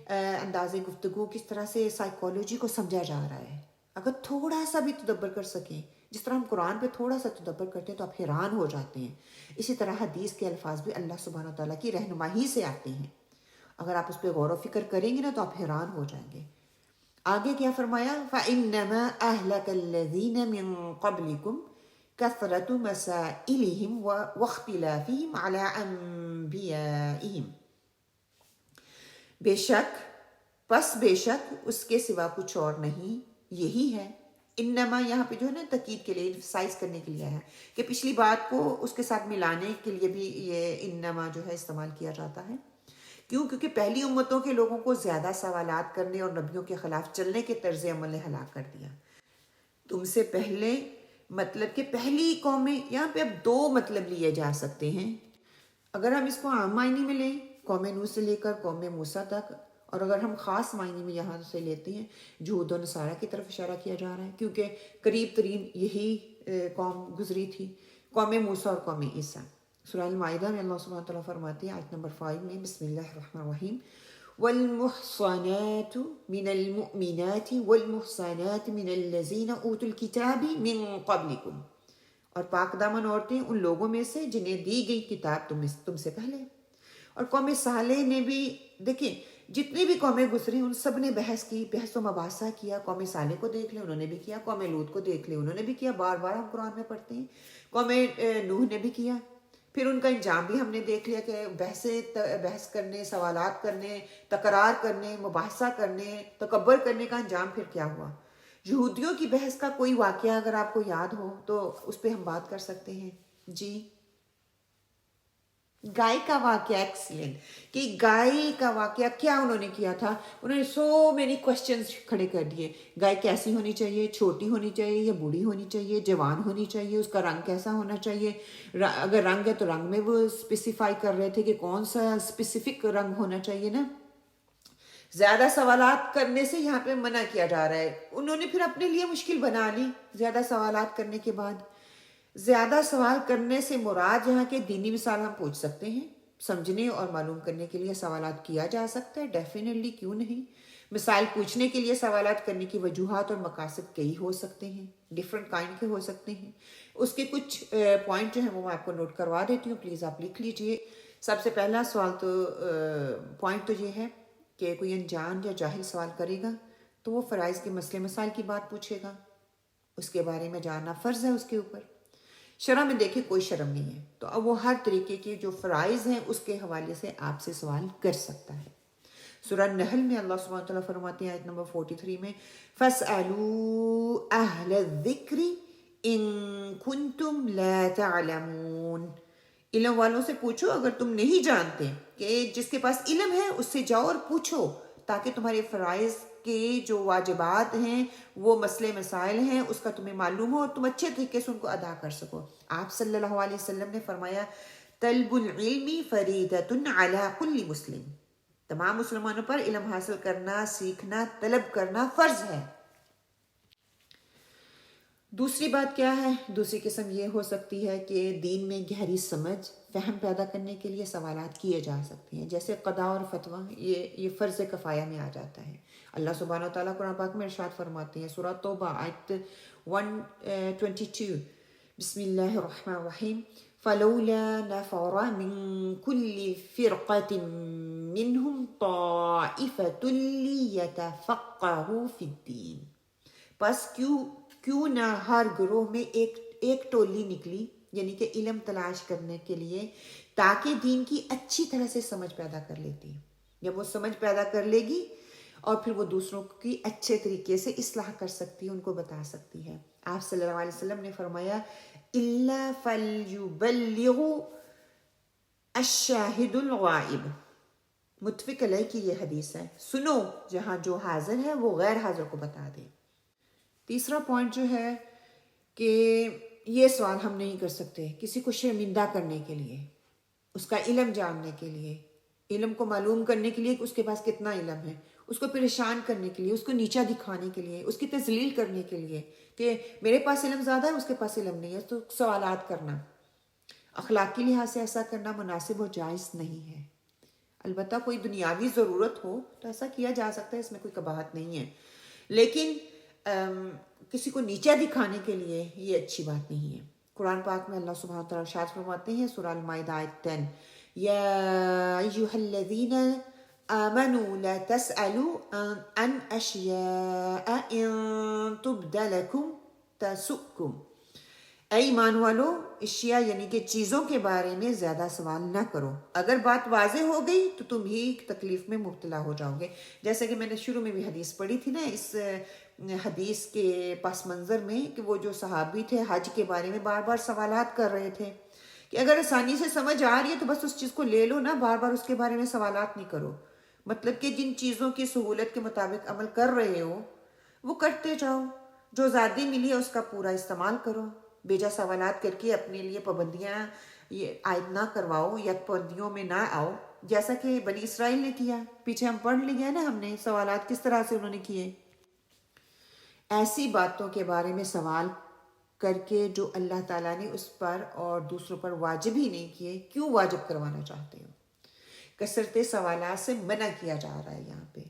انداز گفتگو، کس طرح سے سائیکالوجی کو سمجھا جا رہا ہے۔ اگر تھوڑا سا بھی تدبر کر سکیں، جس طرح ہم قرآن پہ تھوڑا سا تدبر کرتے ہیں تو آپ حیران ہو جاتے ہیں۔ اسی طرح حدیث کے الفاظ بھی اللہ سبحانہ تعالیٰ کی رہنمائی سے آتے ہیں۔ اگر آپ اس پہ غور و فکر کریں گے نا تو آپ حیران ہو جائیں گے. آگے کیا فرمایا؟ فَإِنَّمَا أَهْلَكَ الَّذِينَ مِن قَبْلِكُمْ كَثْرَةُ مَسَائِلِهِمْ وَاخْتِلَافِهِمْ عَلَىٰ أَنْبِيَائِهِمْ. بے شک اس کے سوا کچھ اور نہیں، یہی ہے. انما یہاں پہ جو ہے نا تاکید کے لیے ایمفسائز کرنے کے لیے ہے کہ پچھلی بات کو اس کے ساتھ ملانے کے لیے بھی یہ انما جو ہے استعمال کیا جاتا ہے. کیوں؟ کیونکہ پہلی امتوں کے لوگوں کو زیادہ سوالات کرنے اور نبیوں کے خلاف چلنے کے طرز عمل نے ہلاک کر دیا. تم سے پہلے مطلب کہ پہلی قومیں، یہاں پہ اب دو مطلب لیے جا سکتے ہیں. اگر ہم اس کو عام معنی میں لیں قوم نوح سے لے کر قوم موسیٰ تک، اور اگر ہم خاص معنی میں یہاں سے لیتے ہیں یہود و نصارہ کی طرف اشارہ کیا جا رہا ہے، کیونکہ قریب ترین یہی قوم گزری تھی، قوم موسیٰ اور قوم عیسیٰ. سورہ المائدہ میں اللہ سبحانہ وتعالیٰ فرماتے ہیں آیت نمبر 5 میں، بسم اللہ الرحمن الرحیم، والمحصنات من المؤمنات والمحصنات من الذین اوتوا الکتاب من قبلکم، اور پاک دامن عورتیں ان لوگوں میں سے جنہیں دی گئی کتاب تم سے پہلے. اور قوم صالح نے بھی، دیکھیں جتنی بھی قومیں گزری ان سب نے بحث و مباحثہ کیا. قوم صالح کو دیکھ لیں، انہوں نے بھی کیا. قوم لوط کو دیکھ لیں، انہوں نے بھی کیا. بار بار ہم قرآن میں پڑھتے ہیں. قوم نوح نے بھی کیا. پھر ان کا انجام بھی ہم نے دیکھ لیا کہ بحث کرنے، سوالات کرنے، تکرار کرنے، مباحثہ کرنے، تکبر کرنے کا انجام پھر کیا ہوا. یہودیوں کی بحث کا کوئی واقعہ اگر آپ کو یاد ہو تو اس پہ ہم بات کر سکتے ہیں. جی، گائے کا واقعہ، ایکسیلنٹ. کہ گائے کا واقعہ کیا انہوں نے کیا تھا؟ انہوں نے سو مینی کوسچنز کھڑے کر دیے. گائے کیسی ہونی چاہیے؟ چھوٹی ہونی چاہیے یا بوڑھی ہونی چاہیے؟ جوان ہونی چاہیے؟ اس کا رنگ کیسا ہونا چاہیے؟ اگر رنگ ہے تو رنگ میں وہ اسپیسیفائی کر رہے تھے کہ کون سا اسپیسیفک رنگ ہونا چاہیے نا. زیادہ سوالات کرنے سے یہاں پہ منع کیا جا رہا ہے. انہوں نے پھر اپنے لیے مشکل بنا لی زیادہ سوالات کرنے کے بعد. زیادہ سوال کرنے سے مراد یہاں کے دینی مثال ہم پوچھ سکتے ہیں. سمجھنے اور معلوم کرنے کے لیے سوالات کیا جا سکتا ہے، ڈیفینیٹلی، کیوں نہیں. مثال پوچھنے کے لیے سوالات کرنے کی وجوہات اور مقاصد کئی ہو سکتے ہیں، ڈیفرنٹ کائنڈ کے ہو سکتے ہیں. اس کے کچھ پوائنٹ جو ہیں وہ میں آپ کو نوٹ کروا دیتی ہوں، پلیز آپ لکھ لیجئے. سب سے پہلا سوال تو پوائنٹ تو یہ ہے کہ کوئی انجان یا جاہل سوال کرے گا تو وہ فرائض کے مسئلے مسائل کی بات پوچھے گا، اس کے بارے میں جاننا فرض ہے اس کے اوپر. شرع میں دیکھیں کوئی شرم نہیں ہے، تو اب وہ ہر طریقے کے جو فرائض ہیں اس کے حوالے سے آپ سے سوال کر سکتا ہے. سورہ نحل میں اللہ سبحانہ وتعالیٰ فرماتے ہیں آیت نمبر 43 میں، فَاسْأَلُوا أَهْلَ الذِّكْرِ إِن كُنتُمْ لَا تَعْلَمُونَ. علم والوں سے پوچھو اگر تم نہیں جانتے. کہ جس کے پاس علم ہے اس سے جاؤ اور پوچھو تاکہ تمہارے فرائض کے جو واجبات ہیں، وہ مسئلے مسائل ہیں، اس کا تمہیں معلوم ہو اور تم اچھے طریقے سے ان کو ادا کر سکو. آپ صلی اللہ علیہ وسلم نے فرمایا، طلب العلم فریدۃ علی کل مسلم. تمام مسلمانوں پر علم حاصل کرنا، سیکھنا، طلب کرنا فرض ہے. دوسری بات کیا ہے؟ دوسری قسم یہ ہو سکتی ہے کہ دین میں گہری سمجھ، فہم پیدا کرنے کے لیے سوالات کیے جا سکتے ہیں، جیسے قضاء اور فتویٰ. یہ فرض کفایہ میں آ جاتا ہے. اللہ سبحانہ وتعالیٰ قرآن پاک میں ارشاد فرماتے ہیں، سورہ توبہ آیت 122، بسم اللہ الرحمن الرحیم، فَلَوْلَا نَفَرَ مِن كُلِّ فِرْقَةٍ مِّنْهُمْ طَائِفَةٌ لِيَتَفَقَّهُوا فِي الدِّينِ. پس کیوں نہ ہر گروہ میں ایک ٹولی نکلی، یعنی کہ علم تلاش کرنے کے لیے، تاکہ دین کی اچھی طرح سے سمجھ پیدا کر لیتی. جب وہ سمجھ پیدا کر لے گی اور پھر وہ دوسروں کی اچھے طریقے سے اصلاح کر سکتی ہے، ان کو بتا سکتی ہے. آپ صلی اللہ علیہ وسلم نے فرمایا، إِلَّا فَلْيُبَلِّغُ الشَّاهِدُ الْغَائِبُ. متفق علیہ کی یہ حدیث ہے. سنو، جہاں جو حاضر ہے وہ غیر حاضر کو بتا دے. تیسرا پوائنٹ جو ہے کہ یہ سوال ہم نہیں کر سکتے کسی کو شرمندہ کرنے کے لیے، اس کا علم جاننے کے لیے، علم کو معلوم کرنے کے لیے کہ اس کے پاس کتنا علم ہے، اس کو پریشان کرنے کے لیے، اس کو نیچا دکھانے کے لیے، اس کی تذلیل کرنے کے لیے کہ میرے پاس علم زیادہ ہے اس کے پاس علم نہیں ہے. تو سوالات کرنا، اخلاقی لحاظ سے ایسا کرنا مناسب اور جائز نہیں ہے. البتہ کوئی دنیاوی ضرورت ہو تو ایسا کیا جا سکتا ہے، اس میں کوئی قباحت نہیں ہے، لیکن کسی کو نیچا دکھانے کے لیے یہ اچھی بات نہیں ہے. قرآن پاک میں اللہ سبحانہ وتعالیٰ ارشاد فرماتے ہیں، سورہ المائدہ آیت 10، یا ایھا الذین آمنوا لا تسألوا عن أشياء إن تبد لكم تسؤكم. اے ایمان والو، اشیاء یعنی کہ چیزوں کے بارے میں زیادہ سوال نہ کرو، اگر بات واضح ہو گئی تو تم ہی تکلیف میں مبتلا ہو جاؤ گے. جیسے کہ میں نے شروع میں بھی حدیث پڑھی تھی نا، اس حدیث کے پس منظر میں، کہ وہ جو صحابی تھے حج کے بارے میں بار بار سوالات کر رہے تھے کہ اگر آسانی سے سمجھ آ رہی ہے تو بس اس چیز کو لے لو نا، بار بار اس کے بارے میں سوالات نہیں کرو. مطلب کہ جن چیزوں کی سہولت کے مطابق عمل کر رہے ہو وہ کرتے جاؤ، جو آزادی ملی ہے اس کا پورا استعمال کرو. بیجا سوالات کر کے اپنے لیے پابندیاں یہ عائد نہ کرواؤ یا پابندیوں میں نہ آؤ، جیسا کہ بنی اسرائیل نے کیا. پیچھے ہم پڑھ لیا نا ہم نے سوالات کس طرح سے انہوں نے کیے. ایسی باتوں کے بارے میں سوال کر کے جو اللہ تعالیٰ نے اس پر اور دوسروں پر واجب ہی نہیں کیے، کیوں واجب کروانا چاہتے ہو؟ کثرت سوالات سے منع کیا جا رہا ہے یہاں پہ.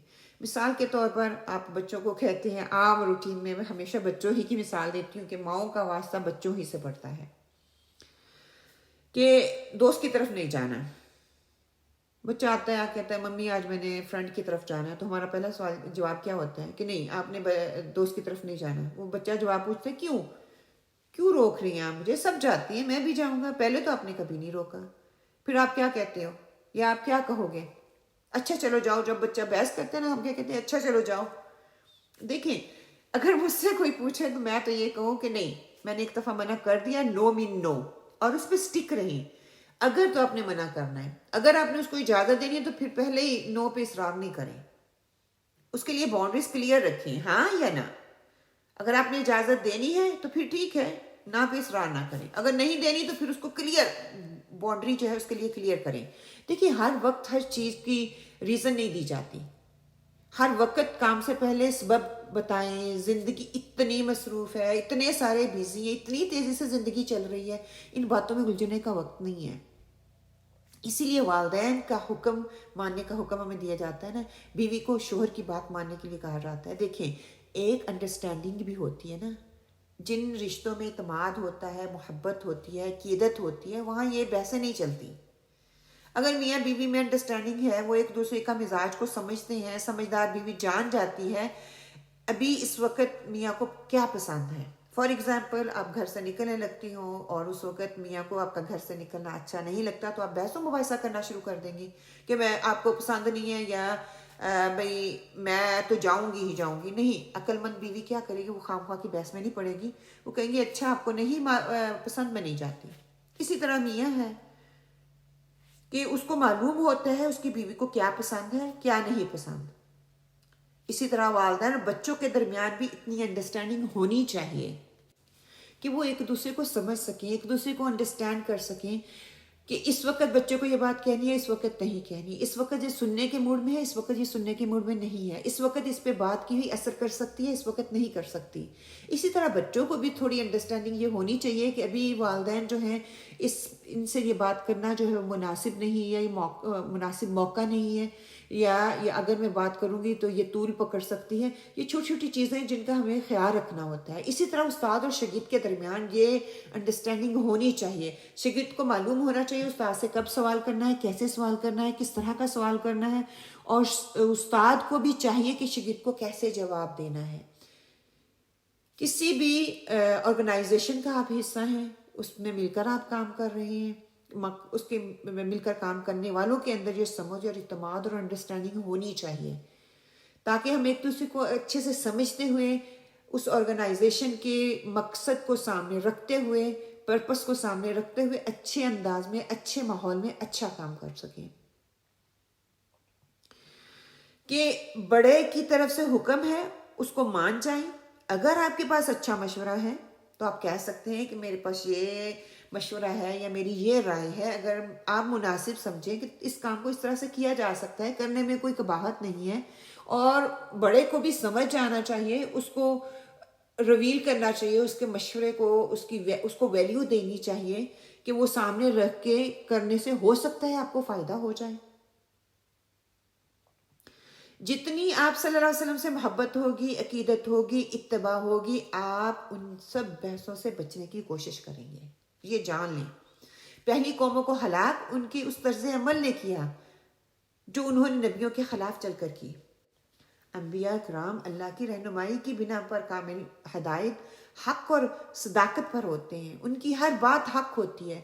مثال کے طور پر آپ بچوں کو کہتے ہیں، عام روٹین میں ہمیشہ بچوں ہی کی مثال دیتی ہوں کہ ماؤں کا واسطہ بچوں ہی سے پڑتا ہے، کہ دوست کی طرف نہیں جانا. بچہ آتا ہے کہتا ہے ممی آج میں نے فرینڈ کی طرف جانا ہے، تو ہمارا پہلا سوال جواب کیا ہوتا ہے کہ نہیں آپ نے دوست کی طرف نہیں جانا. وہ بچہ جواب پوچھتا ہے کیوں روک رہی ہیں آپ مجھے؟ سب جاتی ہیں میں بھی جاؤں گا. پہلے تو آپ نے کبھی نہیں روکا. پھر آپ کیا کہتے ہو یا آپ کیا کہو گے؟ اچھا چلو جاؤ. جب بچہ بحث کرتے ہیں نا ہم کیا کہتے ہیں؟ اچھا چلو جاؤ. دیکھیں اگر مجھ سے کوئی پوچھے تو میں تو یہ کہوں کہ نہیں، میں نے ایک دفعہ منع کر دیا، نو مین نو، اور اس پہ سٹک رہیں. اگر تو آپ نے منع کرنا ہے، اگر آپ نے اس کو اجازت دینی ہے تو پھر پہلے ہی نو پہ اصرار نہیں کریں، اس کے لیے باؤنڈریز کلیئر رکھیں، ہاں یا نہ. اگر آپ نے اجازت دینی ہے تو پھر ٹھیک ہے، نہ پہ اصرار نہ کریں. اگر نہیں دینی تو پھر اس کو کلیئر باؤنڈری جو ہے اس کے لیے کلیئر کریں. دیکھیں ہر وقت ہر چیز کی ریزن نہیں دی جاتی. ہر وقت کام سے پہلے سبب بتائیں. زندگی اتنی مصروف ہے، اتنے سارے بیزی ہیں، اتنی تیزی سے زندگی چل رہی ہے، ان باتوں میں الجھنے کا وقت نہیں ہے. اسی لیے والدین کا حکم ماننے کا حکم ہمیں دیا جاتا ہے نا، بیوی کو شوہر کی بات ماننے کے لیے کہا جاتا ہے. دیکھیں ایک انڈرسٹینڈنگ بھی ہوتی ہے نا، جن رشتوں میں اعتماد ہوتا ہے، محبت ہوتی ہے، عقیدت ہوتی ہے، وہاں یہ بحثیں نہیں چلتی. اگر میاں بیوی میں انڈرسٹینڈنگ ہے، وہ ایک دوسرے کا مزاج کو سمجھتے ہیں، سمجھدار بیوی جان جاتی ہے ابھی اس وقت میاں کو کیا پسند ہے. فار ایگزامپل آپ گھر سے نکلنے لگتی ہوں اور اس وقت میاں کو آپ کا گھر سے نکلنا اچھا نہیں لگتا، تو آپ بحث و مباحثہ کرنا شروع کر دیں گی کہ میں آپ کو پسند نہیں ہے، یا بھئی میں تو جاؤں گی ہی جاؤں گی. نہیں، عقل مند بیوی کیا کرے گی؟ وہ خام خواہ کی بحث میں نہیں پڑے گی، وہ کہیں گے اچھا آپ کو نہیں پسند، میں نہیں جاتی. اسی طرح میاں ہے کہ اس کو معلوم ہوتا ہے اس کی بیوی کو کیا پسند ہے کیا نہیں پسند. اسی طرح والدین اور بچوں کے درمیان بھی اتنی انڈرسٹینڈنگ ہونی چاہیے کہ وہ ایک دوسرے کو سمجھ سکیں، ایک دوسرے کو انڈرسٹینڈ کر سکیں کہ اس وقت بچے کو یہ بات کہنی ہے، اس وقت نہیں کہنی، اس وقت یہ سننے کے موڈ میں ہے، اس وقت یہ سننے کے موڈ میں نہیں ہے، اس وقت اس پہ بات کی ہوئی اثر کر سکتی ہے، اس وقت نہیں کر سکتی. اسی طرح بچوں کو بھی تھوڑی انڈرسٹینڈنگ یہ ہونی چاہیے کہ ابھی والدین جو ہیں ان سے یہ بات کرنا جو ہے مناسب نہیں ہے، یہ مناسب موقع نہیں ہے، یا اگر میں بات کروں گی تو یہ طول پکڑ سکتی ہے. یہ چھوٹی چھوٹی چیزیں جن کا ہمیں خیال رکھنا ہوتا ہے. اسی طرح استاد اور شاگرد کے درمیان یہ انڈرسٹینڈنگ ہونی چاہیے. شاگرد کو معلوم ہونا چاہیے استاد سے کب سوال کرنا ہے، کیسے سوال کرنا ہے، کس طرح کا سوال کرنا ہے، اور استاد کو بھی چاہیے کہ شاگرد کو کیسے جواب دینا ہے. کسی بھی آرگنائزیشن کا آپ حصہ ہیں، اس میں مل کر آپ کام کر رہے ہیں، اس کے مل کر کام کرنے والوں کے اندر یہ سمجھ اور اعتماد اور انڈرسٹینڈنگ ہونی چاہیے، تاکہ ہم ایک دوسرے کو اچھے سے سمجھتے ہوئے اس آرگنائزیشن کے مقصد کو سامنے رکھتے ہوئے، پرپس کو سامنے رکھتے ہوئے اچھے انداز میں، اچھے ماحول میں اچھا کام کر سکیں. کہ بڑے کی طرف سے حکم ہے اس کو مان جائیں. اگر آپ کے پاس اچھا مشورہ ہے تو آپ کہہ سکتے ہیں کہ میرے پاس یہ مشورہ ہے یا میری یہ رائے ہے، اگر آپ مناسب سمجھیں کہ اس کام کو اس طرح سے کیا جا سکتا ہے، کرنے میں کوئی قباحت نہیں ہے. اور بڑے کو بھی سمجھ جانا چاہیے، اس کو ریویل کرنا چاہیے، اس کے مشورے کو اس کو ویلیو دینی چاہیے کہ وہ سامنے رکھ کے کرنے سے ہو سکتا ہے آپ کو فائدہ ہو جائے. جتنی آپ صلی اللہ علیہ وسلم سے محبت ہوگی، عقیدت ہوگی، اتباع ہوگی، آپ ان سب بحثوں سے بچنے کی کوشش کریں گے. یہ جان لیں. پہلی قوموں کو ہلاک ان کی اس طرز عمل نے کیا جو انہوں نے نبیوں کے خلاف چل کر کی۔ انبیاء کرام اللہ کی رہنمائی کی بنا پر کامل ہدایت، حق اور صداقت پر ہوتے ہیں، ان کی ہر بات حق ہوتی ہے۔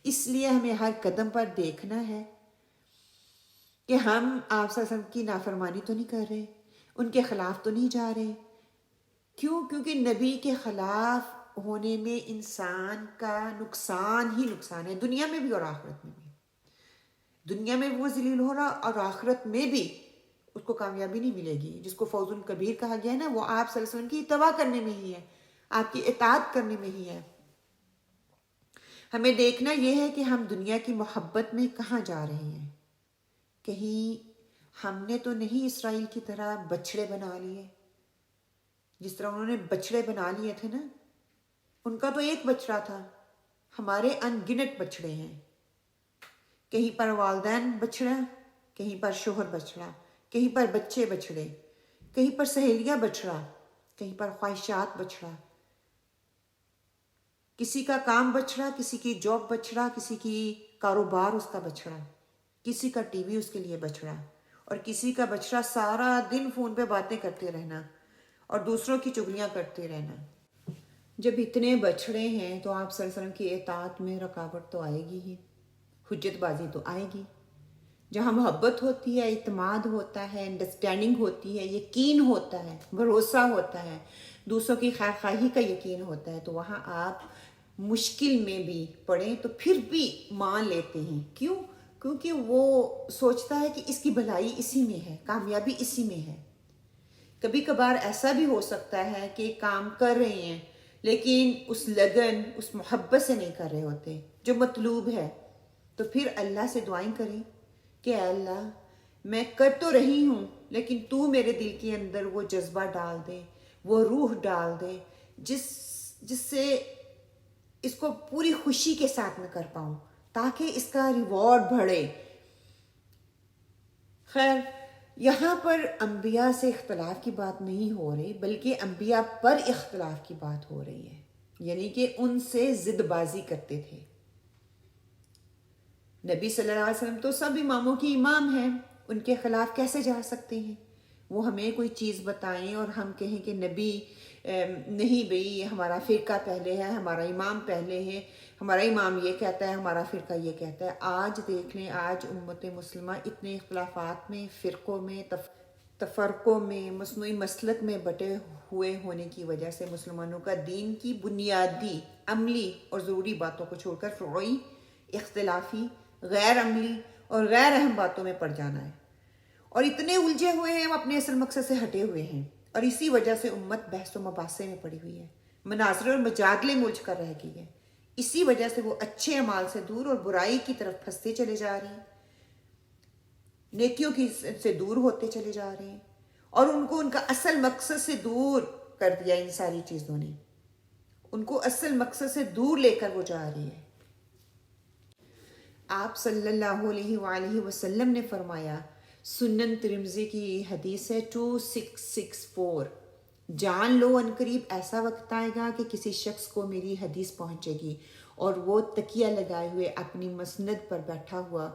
اس لیے ہمیں ہر قدم پر دیکھنا ہے کہ ہم آپ صلی اللہ علیہ وسلم کی نافرمانی تو نہیں کر رہے، ان کے خلاف تو نہیں جا رہے۔ کیوں؟ کیونکہ نبی کے خلاف ہونے میں انسان کا نقصان ہی نقصان ہے، دنیا میں بھی اور آخرت میں بھی۔ دنیا میں وہ ذلیل ہو رہا اور آخرت میں بھی اس کو کامیابی نہیں ملے گی۔ جس کو فوز الکبیر کہا گیا ہے نا، وہ آپ صلی اللہ علیہ وسلم کی اتباع کرنے میں ہی ہے، آپ کی اطاعت کرنے میں ہی ہے۔ ہمیں دیکھنا یہ ہے کہ ہم دنیا کی محبت میں کہاں جا رہے ہیں۔ کہیں ہم نے تو نہیں اسرائیل کی طرح بچھڑے بنا لیے، جس طرح انہوں نے بچھڑے بنا لیے تھے نا۔ ان کا تو ایک بچڑا تھا، ہمارے ان گنت بچڑے ہیں۔ کہیں پر والدین بچڑا، کہیں پر شوہر بچڑا، کہیں پر بچے بچڑے، کہیں پر سہیلیاں بچڑا، کہیں پر خواہشات بچڑا، کسی کا کام بچڑا، کسی کی جاب بچڑا، کسی کی کاروبار اس کا بچڑا، کسی کا ٹی وی اس کے لیے بچڑا، اور کسی کا بچڑا سارا دن فون پہ باتیں کرتے رہنا اور دوسروں کی چغلیاں کرتے رہنا۔ جب اتنے بچڑے ہیں تو آپ صلی اللہ علیہ وسلم کی اطاعت میں رکاوٹ تو آئے گی ہی، حجت بازی تو آئے گی۔ جہاں محبت ہوتی ہے، اعتماد ہوتا ہے، انڈرسٹینڈنگ ہوتی ہے، یقین ہوتا ہے، بھروسہ ہوتا ہے، دوسروں کی خیر خواہی کا یقین ہوتا ہے، تو وہاں آپ مشکل میں بھی پڑیں تو پھر بھی مان لیتے ہیں۔ کیوں؟ کیونکہ وہ سوچتا ہے کہ اس کی بھلائی اسی میں ہے، کامیابی اسی میں ہے۔ کبھی کبھار ایسا بھی ہو سکتا ہے کہ کام کر رہے ہیں لیکن اس لگن، اس محبت سے نہیں کر رہے ہوتے جو مطلوب ہے، تو پھر اللہ سے دعائیں کریں کہ اے اللہ میں کر تو رہی ہوں لیکن تو میرے دل کے اندر وہ جذبہ ڈال دے، وہ روح ڈال دے جس سے اس کو پوری خوشی کے ساتھ میں کر پاؤں، تاکہ اس کا ریوارڈ بڑھے۔ خیر، یہاں پر انبیاء سے اختلاف کی بات نہیں ہو رہی، بلکہ انبیاء پر اختلاف کی بات ہو رہی ہے، یعنی کہ ان سے ضد بازی کرتے تھے۔ نبی صلی اللہ علیہ وسلم تو سب اماموں کی امام ہیں، ان کے خلاف کیسے جا سکتے ہیں؟ وہ ہمیں کوئی چیز بتائیں اور ہم کہیں کہ نبی نہیں بھئی ہمارا فرقہ پہلے ہے، ہمارا امام پہلے ہے، ہمارا امام یہ کہتا ہے، ہمارا فرقہ یہ کہتا ہے۔ آج دیکھ لیں، آج امت مسلمہ اتنے اختلافات میں، فرقوں میں، تفرقوں میں، مصنوعی مسلک میں بٹے ہوئے ہونے کی وجہ سے مسلمانوں کا دین کی بنیادی، عملی اور ضروری باتوں کو چھوڑ کر فروعی، اختلافی، غیر عملی اور غیر اہم باتوں میں پڑ جانا ہے، اور اتنے الجھے ہوئے ہیں، ہم اپنے اصل مقصد سے ہٹے ہوئے ہیں، اور اسی وجہ سے امت بحث و مباحثے میں پڑی ہوئی ہے، مناظرے اور مجادلے میں الجھ کر رہ گئی ہے۔ اسی وجہ سے وہ اچھے اعمال سے دور اور برائی کی طرف پھنستے چلے جا رہے ہیں، نیکیوں کی سے دور ہوتے چلے جا رہے ہیں، اور ان کو ان کا اصل مقصد سے دور کر دیا۔ ان ساری چیزوں نے ان کو اصل مقصد سے دور لے کر وہ جا رہی ہے۔ آپ صلی اللہ علیہ وآلہ وسلم نے فرمایا، سنن ترمذی کی حدیث ہے 2664، جان لو ان قریب ایسا وقت آئے گا کہ کسی شخص کو میری حدیث پہنچے گی اور وہ تکیہ لگائے ہوئے اپنی مسند پر بیٹھا ہوا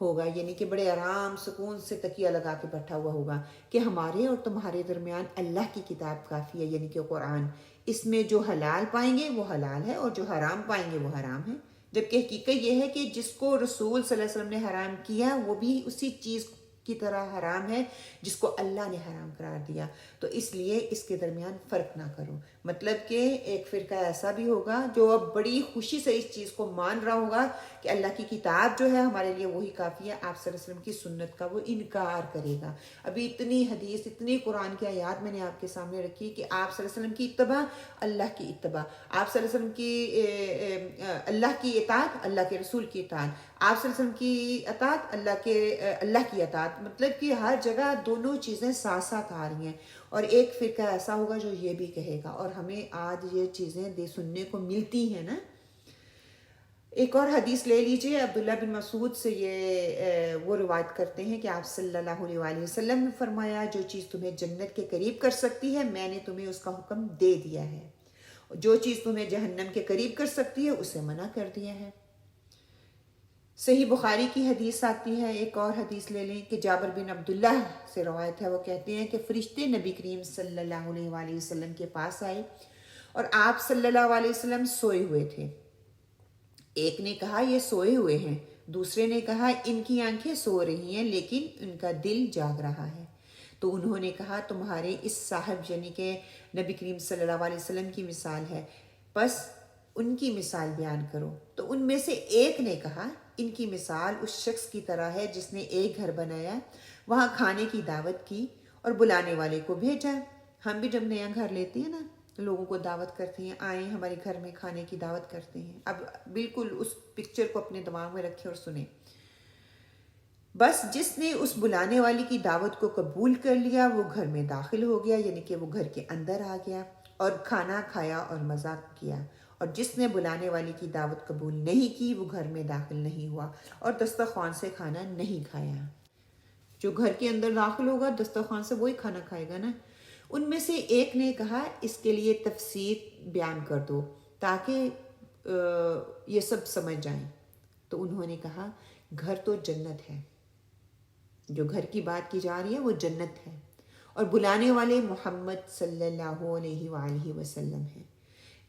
ہوگا، یعنی کہ بڑے آرام سکون سے تکیہ لگا کے بیٹھا ہوا ہوگا کہ ہمارے اور تمہارے درمیان اللہ کی کتاب کافی ہے، یعنی کہ قرآن، اس میں جو حلال پائیں گے وہ حلال ہے اور جو حرام پائیں گے وہ حرام ہے۔ جبکہ حقیقت یہ ہے کہ جس کو رسول صلی اللہ علیہ وسلم نے حرام کیا وہ بھی اسی چیز کی طرح حرام ہے جس کو اللہ نے حرام قرار دیا، تو اس لیے اس کے درمیان فرق نہ کرو۔ مطلب کہ ایک فرقہ ایسا بھی ہوگا جو اب بڑی خوشی سے اس چیز کو مان رہا ہوگا کہ اللہ کی کتاب جو ہے ہمارے لیے وہی کافی ہے، آپ صلی اللہ علیہ وسلم کی سنت کا وہ انکار کرے گا۔ ابھی اتنی حدیث، اتنی قرآن کی آیات میں نے آپ کے سامنے رکھی کہ آپ صلی اللہ علیہ وسلم کی اتباع، اللہ کی اتباع، آپ صلی اللہ علیہ وسلم کی اللہ کی اطاعت، اللہ کے رسول کی اطاعت، آپ صلی اللہ علیہ وسلم کی اطاعت، اللہ کی اطاعت، مطلب کہ ہر جگہ دونوں چیزیں ساتھ ساتھ آ رہی ہیں۔ اور ایک فرقہ ایسا ہوگا جو یہ بھی کہے گا، اور ہمیں آج یہ چیزیں سننے کو ملتی ہیں نا۔ ایک اور حدیث لے لیجئے، عبداللہ بن مسعود سے یہ وہ روایت کرتے ہیں کہ آپ صلی اللہ علیہ وآلہ وسلم نے فرمایا، جو چیز تمہیں جنت کے قریب کر سکتی ہے میں نے تمہیں اس کا حکم دے دیا ہے، جو چیز تمہیں جہنم کے قریب کر سکتی ہے اسے منع کر دیا ہے۔ صحیح بخاری کی حدیث آتی ہے، ایک اور حدیث لے لیں کہ جابر بن عبداللہ سے روایت ہے، وہ کہتے ہیں کہ فرشتے نبی کریم صلی اللہ علیہ وآلہ وسلم کے پاس آئے اور آپ صلی اللہ علیہ وسلم سوئے ہوئے تھے۔ ایک نے کہا یہ سوئے ہوئے ہیں، دوسرے نے کہا ان کی آنکھیں سو رہی ہیں لیکن ان کا دل جاگ رہا ہے۔ تو انہوں نے کہا تمہارے اس صاحب یعنی کہ نبی کریم صلی اللہ علیہ وسلم کی مثال ہے، بس ان کی مثال بیان کرو۔ تو ان میں سے ایک نے کہا ان کی مثال اس شخص کی طرح ہے جس نے ایک گھر بنایا، وہاں کھانے کی دعوت کی اور بلانے والے کو بھیجا۔ ہم بھی جب نیا گھر لیتے ہیں نا، لوگوں کو دعوت کرتے ہیں، آئیں ہمارے گھر میں کھانے کی دعوت کرتے ہیں۔ اب بالکل اس پکچر کو اپنے دماغ میں رکھیں اور سنیں۔ بس جس نے اس بلانے والی کی دعوت کو قبول کر لیا وہ گھر میں داخل ہو گیا، یعنی کہ وہ گھر کے اندر آ گیا اور کھانا کھایا اور مزہ کیا، اور جس نے بلانے والی کی دعوت قبول نہیں کی وہ گھر میں داخل نہیں ہوا اور دسترخوان سے کھانا نہیں کھایا۔ جو گھر کے اندر داخل ہوگا دسترخوان سے وہی کھانا کھائے گا نا۔ ان میں سے ایک نے کہا اس کے لیے تفسیر بیان کر دو تاکہ یہ سب سمجھ جائیں۔ تو انہوں نے کہا گھر تو جنت ہے، جو گھر کی بات کی جا رہی ہے وہ جنت ہے، اور بلانے والے محمد صلی اللہ علیہ وآلہ وسلم ہیں۔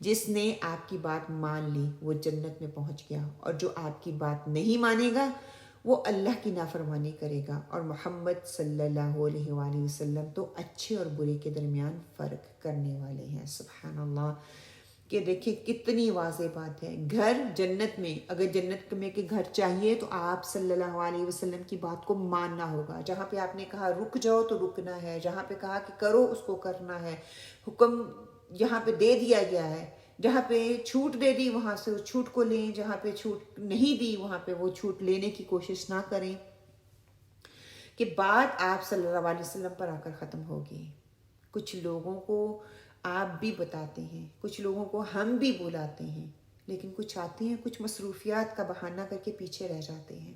جس نے آپ کی بات مان لی وہ جنت میں پہنچ گیا، اور جو آپ کی بات نہیں مانے گا وہ اللہ کی نافرمانی کرے گا، اور محمد صلی اللہ علیہ وآلہ وسلم تو اچھے اور برے کے درمیان فرق کرنے والے ہیں۔ سبحان اللہ، کہ دیکھیں کتنی واضح بات ہے۔ گھر جنت میں، اگر جنت میں کہ گھر چاہیے تو آپ صلی اللہ علیہ وسلم کی بات کو ماننا ہوگا۔ جہاں پہ آپ نے کہا رک جاؤ تو رکنا ہے، جہاں پہ کہا کہ کرو اس کو کرنا ہے، حکم جہاں پہ دے دیا گیا ہے، جہاں پہ چھوٹ دے دی وہاں سے اس چھوٹ کو لیں، جہاں پہ چھوٹ نہیں دی وہاں پہ وہ چھوٹ لینے کی کوشش نہ کریں، کہ بات آپ صلی اللہ علیہ وسلم پر آ کر ختم ہوگی۔ کچھ لوگوں کو آپ بھی بتاتے ہیں، کچھ لوگوں کو ہم بھی بلاتے ہیں، لیکن کچھ آتے ہیں کچھ مصروفیات کا بہانہ کر کے پیچھے رہ جاتے ہیں۔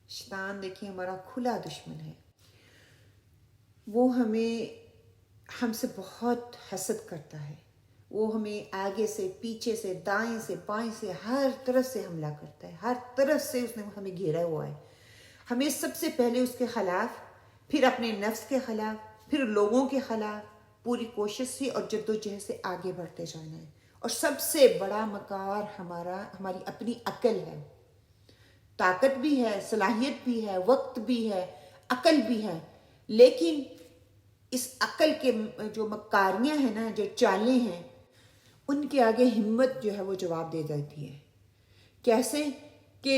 شیطان دیکھیں ہمارا کھلا دشمن ہے، وہ ہم سے بہت حسد کرتا ہے، وہ ہمیں آگے سے پیچھے سے دائیں سے بائیں سے ہر طرف سے حملہ کرتا ہے، ہر طرف سے اس نے ہمیں گھیرا ہوا ہے۔ ہمیں سب سے پہلے اس کے خلاف، پھر اپنے نفس کے خلاف، پھر لوگوں کے خلاف پوری کوشش سے اور جد و جہد سے آگے بڑھتے جانا ہے۔ اور سب سے بڑا مکار ہماری اپنی عقل ہے۔ طاقت بھی ہے، صلاحیت بھی ہے، وقت بھی ہے، عقل بھی ہے، لیکن اس عقل کے جو مکاریاں ہیں نا، جو چالیں ہیں، ان کے آگے ہمت جو ہے وہ جواب دے جاتی ہے۔ کیسے کہ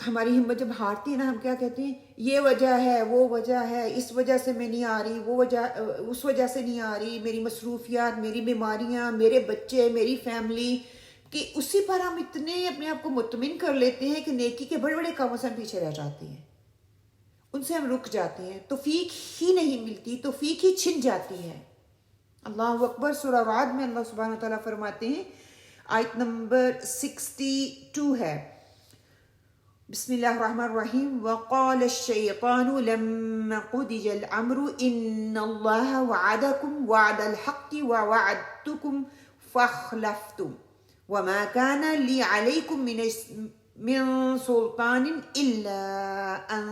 ہماری ہمت جب ہارتی ہے نا، ہم کیا کہتے ہیں، یہ وجہ ہے، وہ وجہ ہے، اس وجہ سے میں نہیں آ رہی، وہ وجہ اس وجہ سے نہیں آ رہی، میری مصروفیات، میری بیماریاں، میرے بچے، میری فیملی، کہ اسی پر ہم اتنے اپنے آپ کو مطمئن کر لیتے ہیں کہ نیکی کے بڑے بڑے کاموں سے ہم پیچھے رہ جاتے ہیں، ان سے ہم رک جاتے ہیں، توفیق ہی نہیں ملتی، توفیق ہی چھن جاتی ہے۔ اللہ اکبر۔ سورہ رعد میں اللہ سبحانہ وتعالیٰ فرماتے ہیں، آیت نمبر 62 ہے، بسم اللہ الرحمن الرحیم، وقال الشیطان لما قضی الامر ان اللہ وعدکم وعد الحق ووعدتکم فاخلفتم وما كان لي عليكم من سلطان الا ان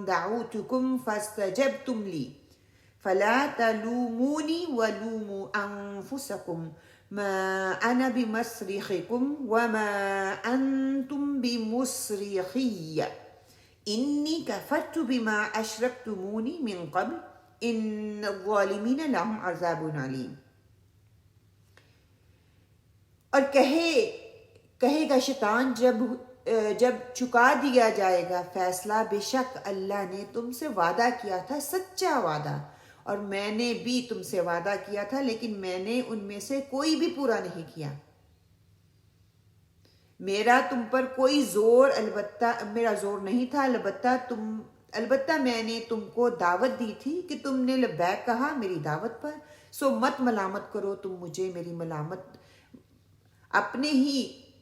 دعوتكم فاستجبتم لي فلا تلوموني ولوموا انفسكم ما أنا بمصرخكم وما أنتم بمصرخي إني كفرت بما أشركتموني من قبل إن الظالمين لهم عذاب عليم۔ اور کہے گا شیطان جب چکا دیا جائے گا فیصلہ، بے شک اللہ نے تم سے وعدہ کیا تھا، سچا وعدہ، اور میں نے بھی تم سے وعدہ کیا تھا، لیکن میں نے ان میں سے کوئی بھی پورا نہیں کیا۔ میرا تم پر کوئی زور، البتہ میرا زور نہیں تھا، البتہ میں نے تم کو دعوت دی تھی کہ تم نے لبیک کہا میری دعوت پر، سو مت ملامت کرو تم مجھے، میری ملامت اپنے ہی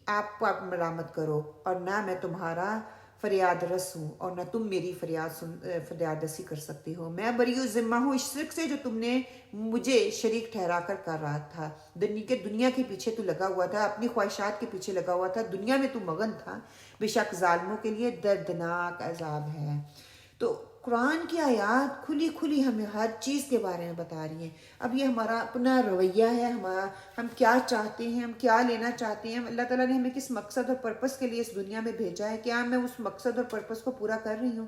آپ کو ملامت کرو، اور نہ میں تمہارا فریاد رس ہوں اور نہ تم میری فریاد رسی کر سکتی ہو. میں بری ذمہ ہوں اس شرک سے جو تم نے مجھے شریک ٹھہرا کر رہا تھا. دنیا کے پیچھے تو لگا ہوا تھا، اپنی خواہشات کے پیچھے لگا ہوا تھا، دنیا میں تو مگن تھا. بے شک ظالموں کے لیے دردناک عذاب ہے. تو قرآن کی آیات کھلی کھلی ہمیں ہر چیز کے بارے میں بتا رہی ہیں. اب یہ ہمارا اپنا رویہ ہے، ہم کیا چاہتے ہیں، ہم کیا لینا چاہتے ہیں، اللہ تعالیٰ نے ہمیں کس مقصد اور پرپس کے لیے اس دنیا میں بھیجا ہے، کیا میں اس مقصد اور پرپس کو پورا کر رہی ہوں،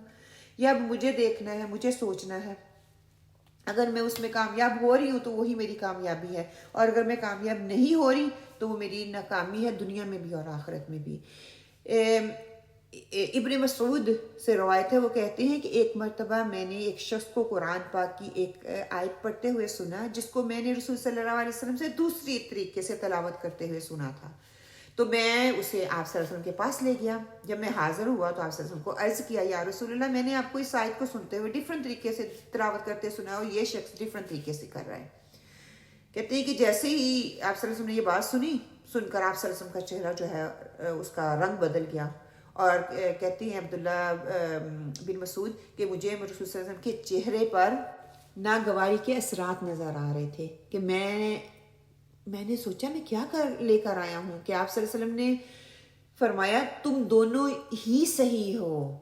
یا اب مجھے دیکھنا ہے، مجھے سوچنا ہے. اگر میں اس میں کامیاب ہو رہی ہوں تو وہی میری کامیابی ہے، اور اگر میں کامیاب نہیں ہو رہی تو وہ میری ناکامی ہے، دنیا میں بھی اور آخرت میں بھی. ابن مسعود سے روایت ہے، وہ کہتے ہیں کہ ایک مرتبہ میں نے ایک شخص کو قرآن پاک کی ایک آیت پڑھتے ہوئے سنا جس کو میں نے رسول صلی اللہ علیہ وسلم سے دوسری طریقے سے تلاوت کرتے ہوئے سنا تھا. تو میں اسے آپ صلی اللہ علیہ وسلم کے پاس لے گیا. جب میں حاضر ہوا تو آپ صلی اللہ علیہ وسلم کو عرض کیا، یا رسول اللہ، میں نے آپ کو اس آیت کو سنتے ہوئے ڈیفرنٹ طریقے سے تلاوت کرتے سنا اور یہ شخص ڈیفرنٹ طریقے سے کر رہا ہے. کہتے ہیں کہ جیسے ہی آپ صلی اللہ علیہ وسلم نے یہ بات سن کر آپ صلی اللہ علیہ وسلم کا چہرہ جو ہے اس کا رنگ بدل گیا. اور کہتے ہیں عبداللہ بن مسعود کہ مجھے رسول صلی اللہ علیہ وسلم کے چہرے پر ناگواری کے اثرات نظر آ رہے تھے کہ میں نے سوچا میں کیا لے کر آیا ہوں کہ آپ صلی اللہ علیہ وسلم نے فرمایا تم دونوں ہی صحیح ہو،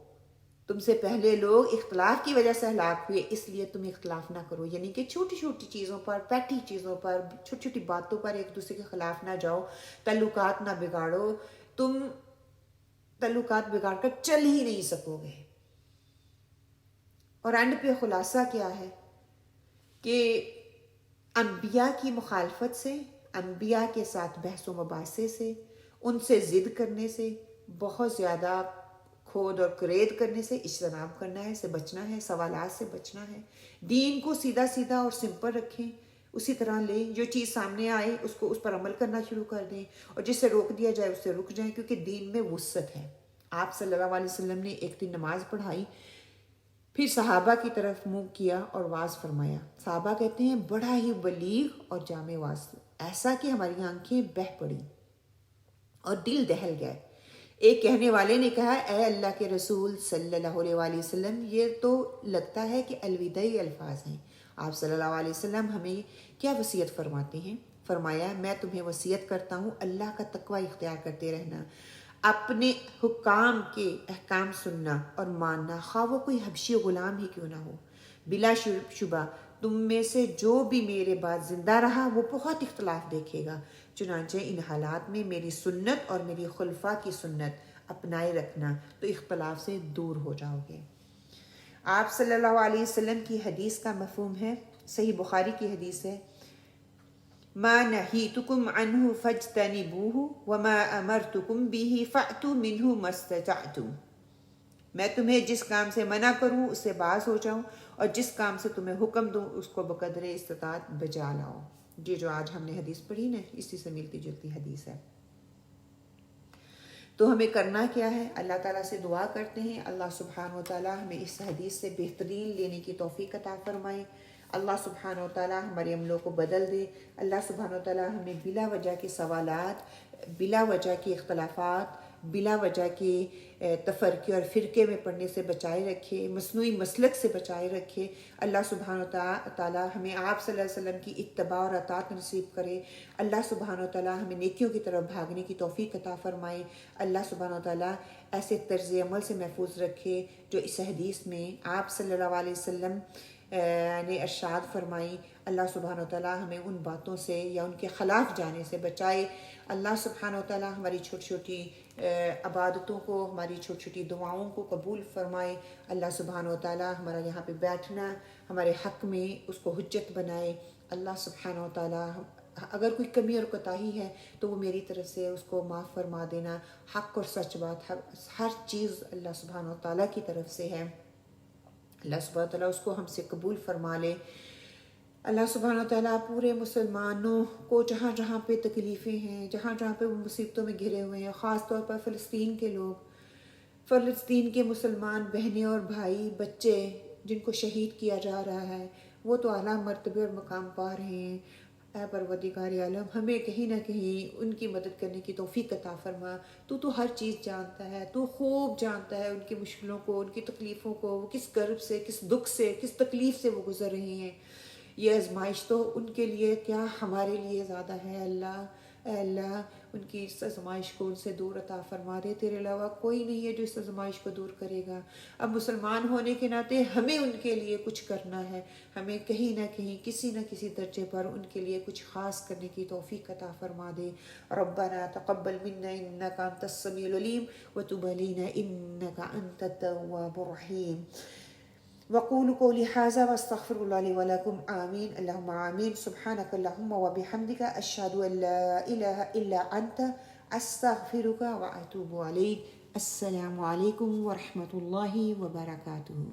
تم سے پہلے لوگ اختلاف کی وجہ سے ہلاک ہوئے، اس لیے تم اختلاف نہ کرو. یعنی کہ چھوٹی چھوٹی چیزوں پر، پیٹی چیزوں پر، چھوٹی چھوٹی باتوں پر ایک دوسرے کے خلاف نہ جاؤ، تعلقات نہ بگاڑو. تم تعلقات بگاڑ کر چل ہی نہیں سکو گے. اور اینڈ پہ خلاصہ کیا ہے کہ انبیاء کی مخالفت سے، انبیاء کے ساتھ بحث و مباحثے سے، ان سے ضد کرنے سے، بہت زیادہ کھود اور کرید کرنے سے اجتناب کرنا ہے، سے بچنا ہے، سوالات سے بچنا ہے. دین کو سیدھا سیدھا اور سمپل رکھیں، اسی طرح لیں. جو چیز سامنے آئے اس پر عمل کرنا شروع کر دیں، اور جس سے روک دیا جائے اس سے رک جائیں، کیونکہ دین میں وسعت ہے. آپ صلی اللہ علیہ وسلم نے ایک دن نماز پڑھائی، پھر صحابہ کی طرف منہ کیا اور واز فرمایا. صحابہ کہتے ہیں بڑا ہی بلیغ اور جامع واز، ایسا کہ ہماری آنکھیں بہہ پڑیں اور دل دہل گئے. ایک کہنے والے نے کہا، اے اللہ کے رسول صلی اللہ علیہ وآلہ وسلم، یہ تو لگتا ہے کہ الوداعی الفاظ ہیں. آپ صلی اللہ علیہ وسلم ہمیں کیا وصیت فرماتے ہیں؟ فرمایا، میں تمہیں وصیت کرتا ہوں اللہ کا تقوی اختیار کرتے رہنا، اپنے حکام کے احکام سننا اور ماننا، خواہ وہ کوئی حبشی غلام ہی کیوں نہ ہو. بلا شبہ تم میں سے جو بھی میرے بعد زندہ رہا وہ بہت اختلاف دیکھے گا، چنانچہ ان حالات میں میری سنت اور میری خلفاء کی سنت اپنائے رکھنا تو اختلاف سے دور ہو جاؤ گے. آپ صلی اللہ علیہ وسلم کی حدیث کا مفہوم ہے، صحیح بخاری کی حدیث ہے، ما نہیتکم عنہ فاجتنبوہ وما امرتکم بہ فأتوا منہ ما استطعتم. میں تمہیں جس کام سے منع کروں اس سے باز ہو جاؤں، اور جس کام سے تمہیں حکم دوں اس کو بقدر استطاعت بجا لاؤ. یہ جو آج ہم نے حدیث پڑھی نا، اسی سے ملتی جلتی حدیث ہے. تو ہمیں کرنا کیا ہے؟ اللہ تعالیٰ سے دعا کرتے ہیں اللہ سبحانہ و تعالیٰ ہمیں اس حدیث سے بہترین لینے کی توفیق عطا فرمائے. اللہ سبحانہ و تعالیٰ ہمارے عملوں کو بدل دے. اللہ سبحانہ و تعالیٰ ہمیں بلا وجہ کے سوالات، بلا وجہ کے اختلافات، بلا وجہ کے تفرقے اور فرقے میں پڑنے سے بچائے رکھے، مصنوعی مسلک سے بچائے رکھے. اللہ سبحانہ و تعالیٰ ہمیں آپ صلی اللہ علیہ وسلم کی اتباع اور اطاعت نصیب کرے. اللہ سبحانہ و تعالیٰ ہمیں نیکیوں کی طرف بھاگنے کی توفیق عطا فرمائے. اللہ سبحانہ و تعالیٰ ایسے طرز عمل سے محفوظ رکھے جو اس حدیث میں آپ صلی اللہ علیہ وسلم نے ارشاد فرمائی. اللہ سبحانہ و تعالیٰ ہمیں ان باتوں سے یا ان کے خلاف جانے سے بچائے. اللہ سبحانہ و تعالیٰ ہماری چھوٹی چھوٹی عبادتوں کو، ہماری چھوٹی چھوٹی دعاؤں کو قبول فرمائے. اللہ سبحانہ و تعالیٰ ہمارا یہاں پہ بیٹھنا ہمارے حق میں اس کو حجت بنائے. اللہ سبحانہ و تعالیٰ اگر کوئی کمی اور کوتاہی ہے تو وہ میری طرف سے اس کو معاف فرما دینا. حق اور سچ بات، ہر چیز اللہ سبحانہ و تعالیٰ کی طرف سے ہے. اللہ سبحانہ و تعالیٰ اس کو ہم سے قبول فرما لے. اللہ سبحانہ و تعالیٰ پورے مسلمانوں کو جہاں جہاں پہ تکلیفیں ہیں، جہاں جہاں پہ وہ مصیبتوں میں گھرے ہوئے ہیں، خاص طور پر فلسطین کے لوگ، فلسطین کے مسلمان بہنیں اور بھائی، بچے جن کو شہید کیا جا رہا ہے، وہ تو اعلیٰ مرتبے اور مقام پا رہے ہیں. اے پروردگار عالم ہمیں کہیں نہ کہیں ان کی مدد کرنے کی توفیق عطا فرما. تو ہر چیز جانتا ہے، تو خوب جانتا ہے ان کی مشکلوں کو، ان کی تکلیفوں کو، وہ کس کرب سے، کس دکھ سے، کس تکلیف سے وہ گزر رہے ہیں. یہ آزمائش تو ان کے لیے کیا ہمارے لیے زیادہ ہے اللہ. اے اللہ ان کی اس آزمائش کو ان سے دور عطا فرما دے. تیرے علاوہ کوئی نہیں ہے جو اس آزمائش کو دور کرے گا. اب مسلمان ہونے کے ناطے ہمیں ان کے لیے کچھ کرنا ہے. ہمیں کہیں نہ کہیں کسی نہ کسی درجے پر ان کے لیے کچھ خاص کرنے کی توفیق عطا فرما دے. ربنا تقبل منا انك انت السميع العليم وتب علينا انك انت التواب الرحيم. وقولوا قولي هذا واستغفر الله لي ولكم آمين. اللهم آمين. سبحانك اللهم وبحمدك أشهد أن لا إله إلا أنت أستغفرك وأتوب عليك. السلام عليكم ورحمة الله وبركاته.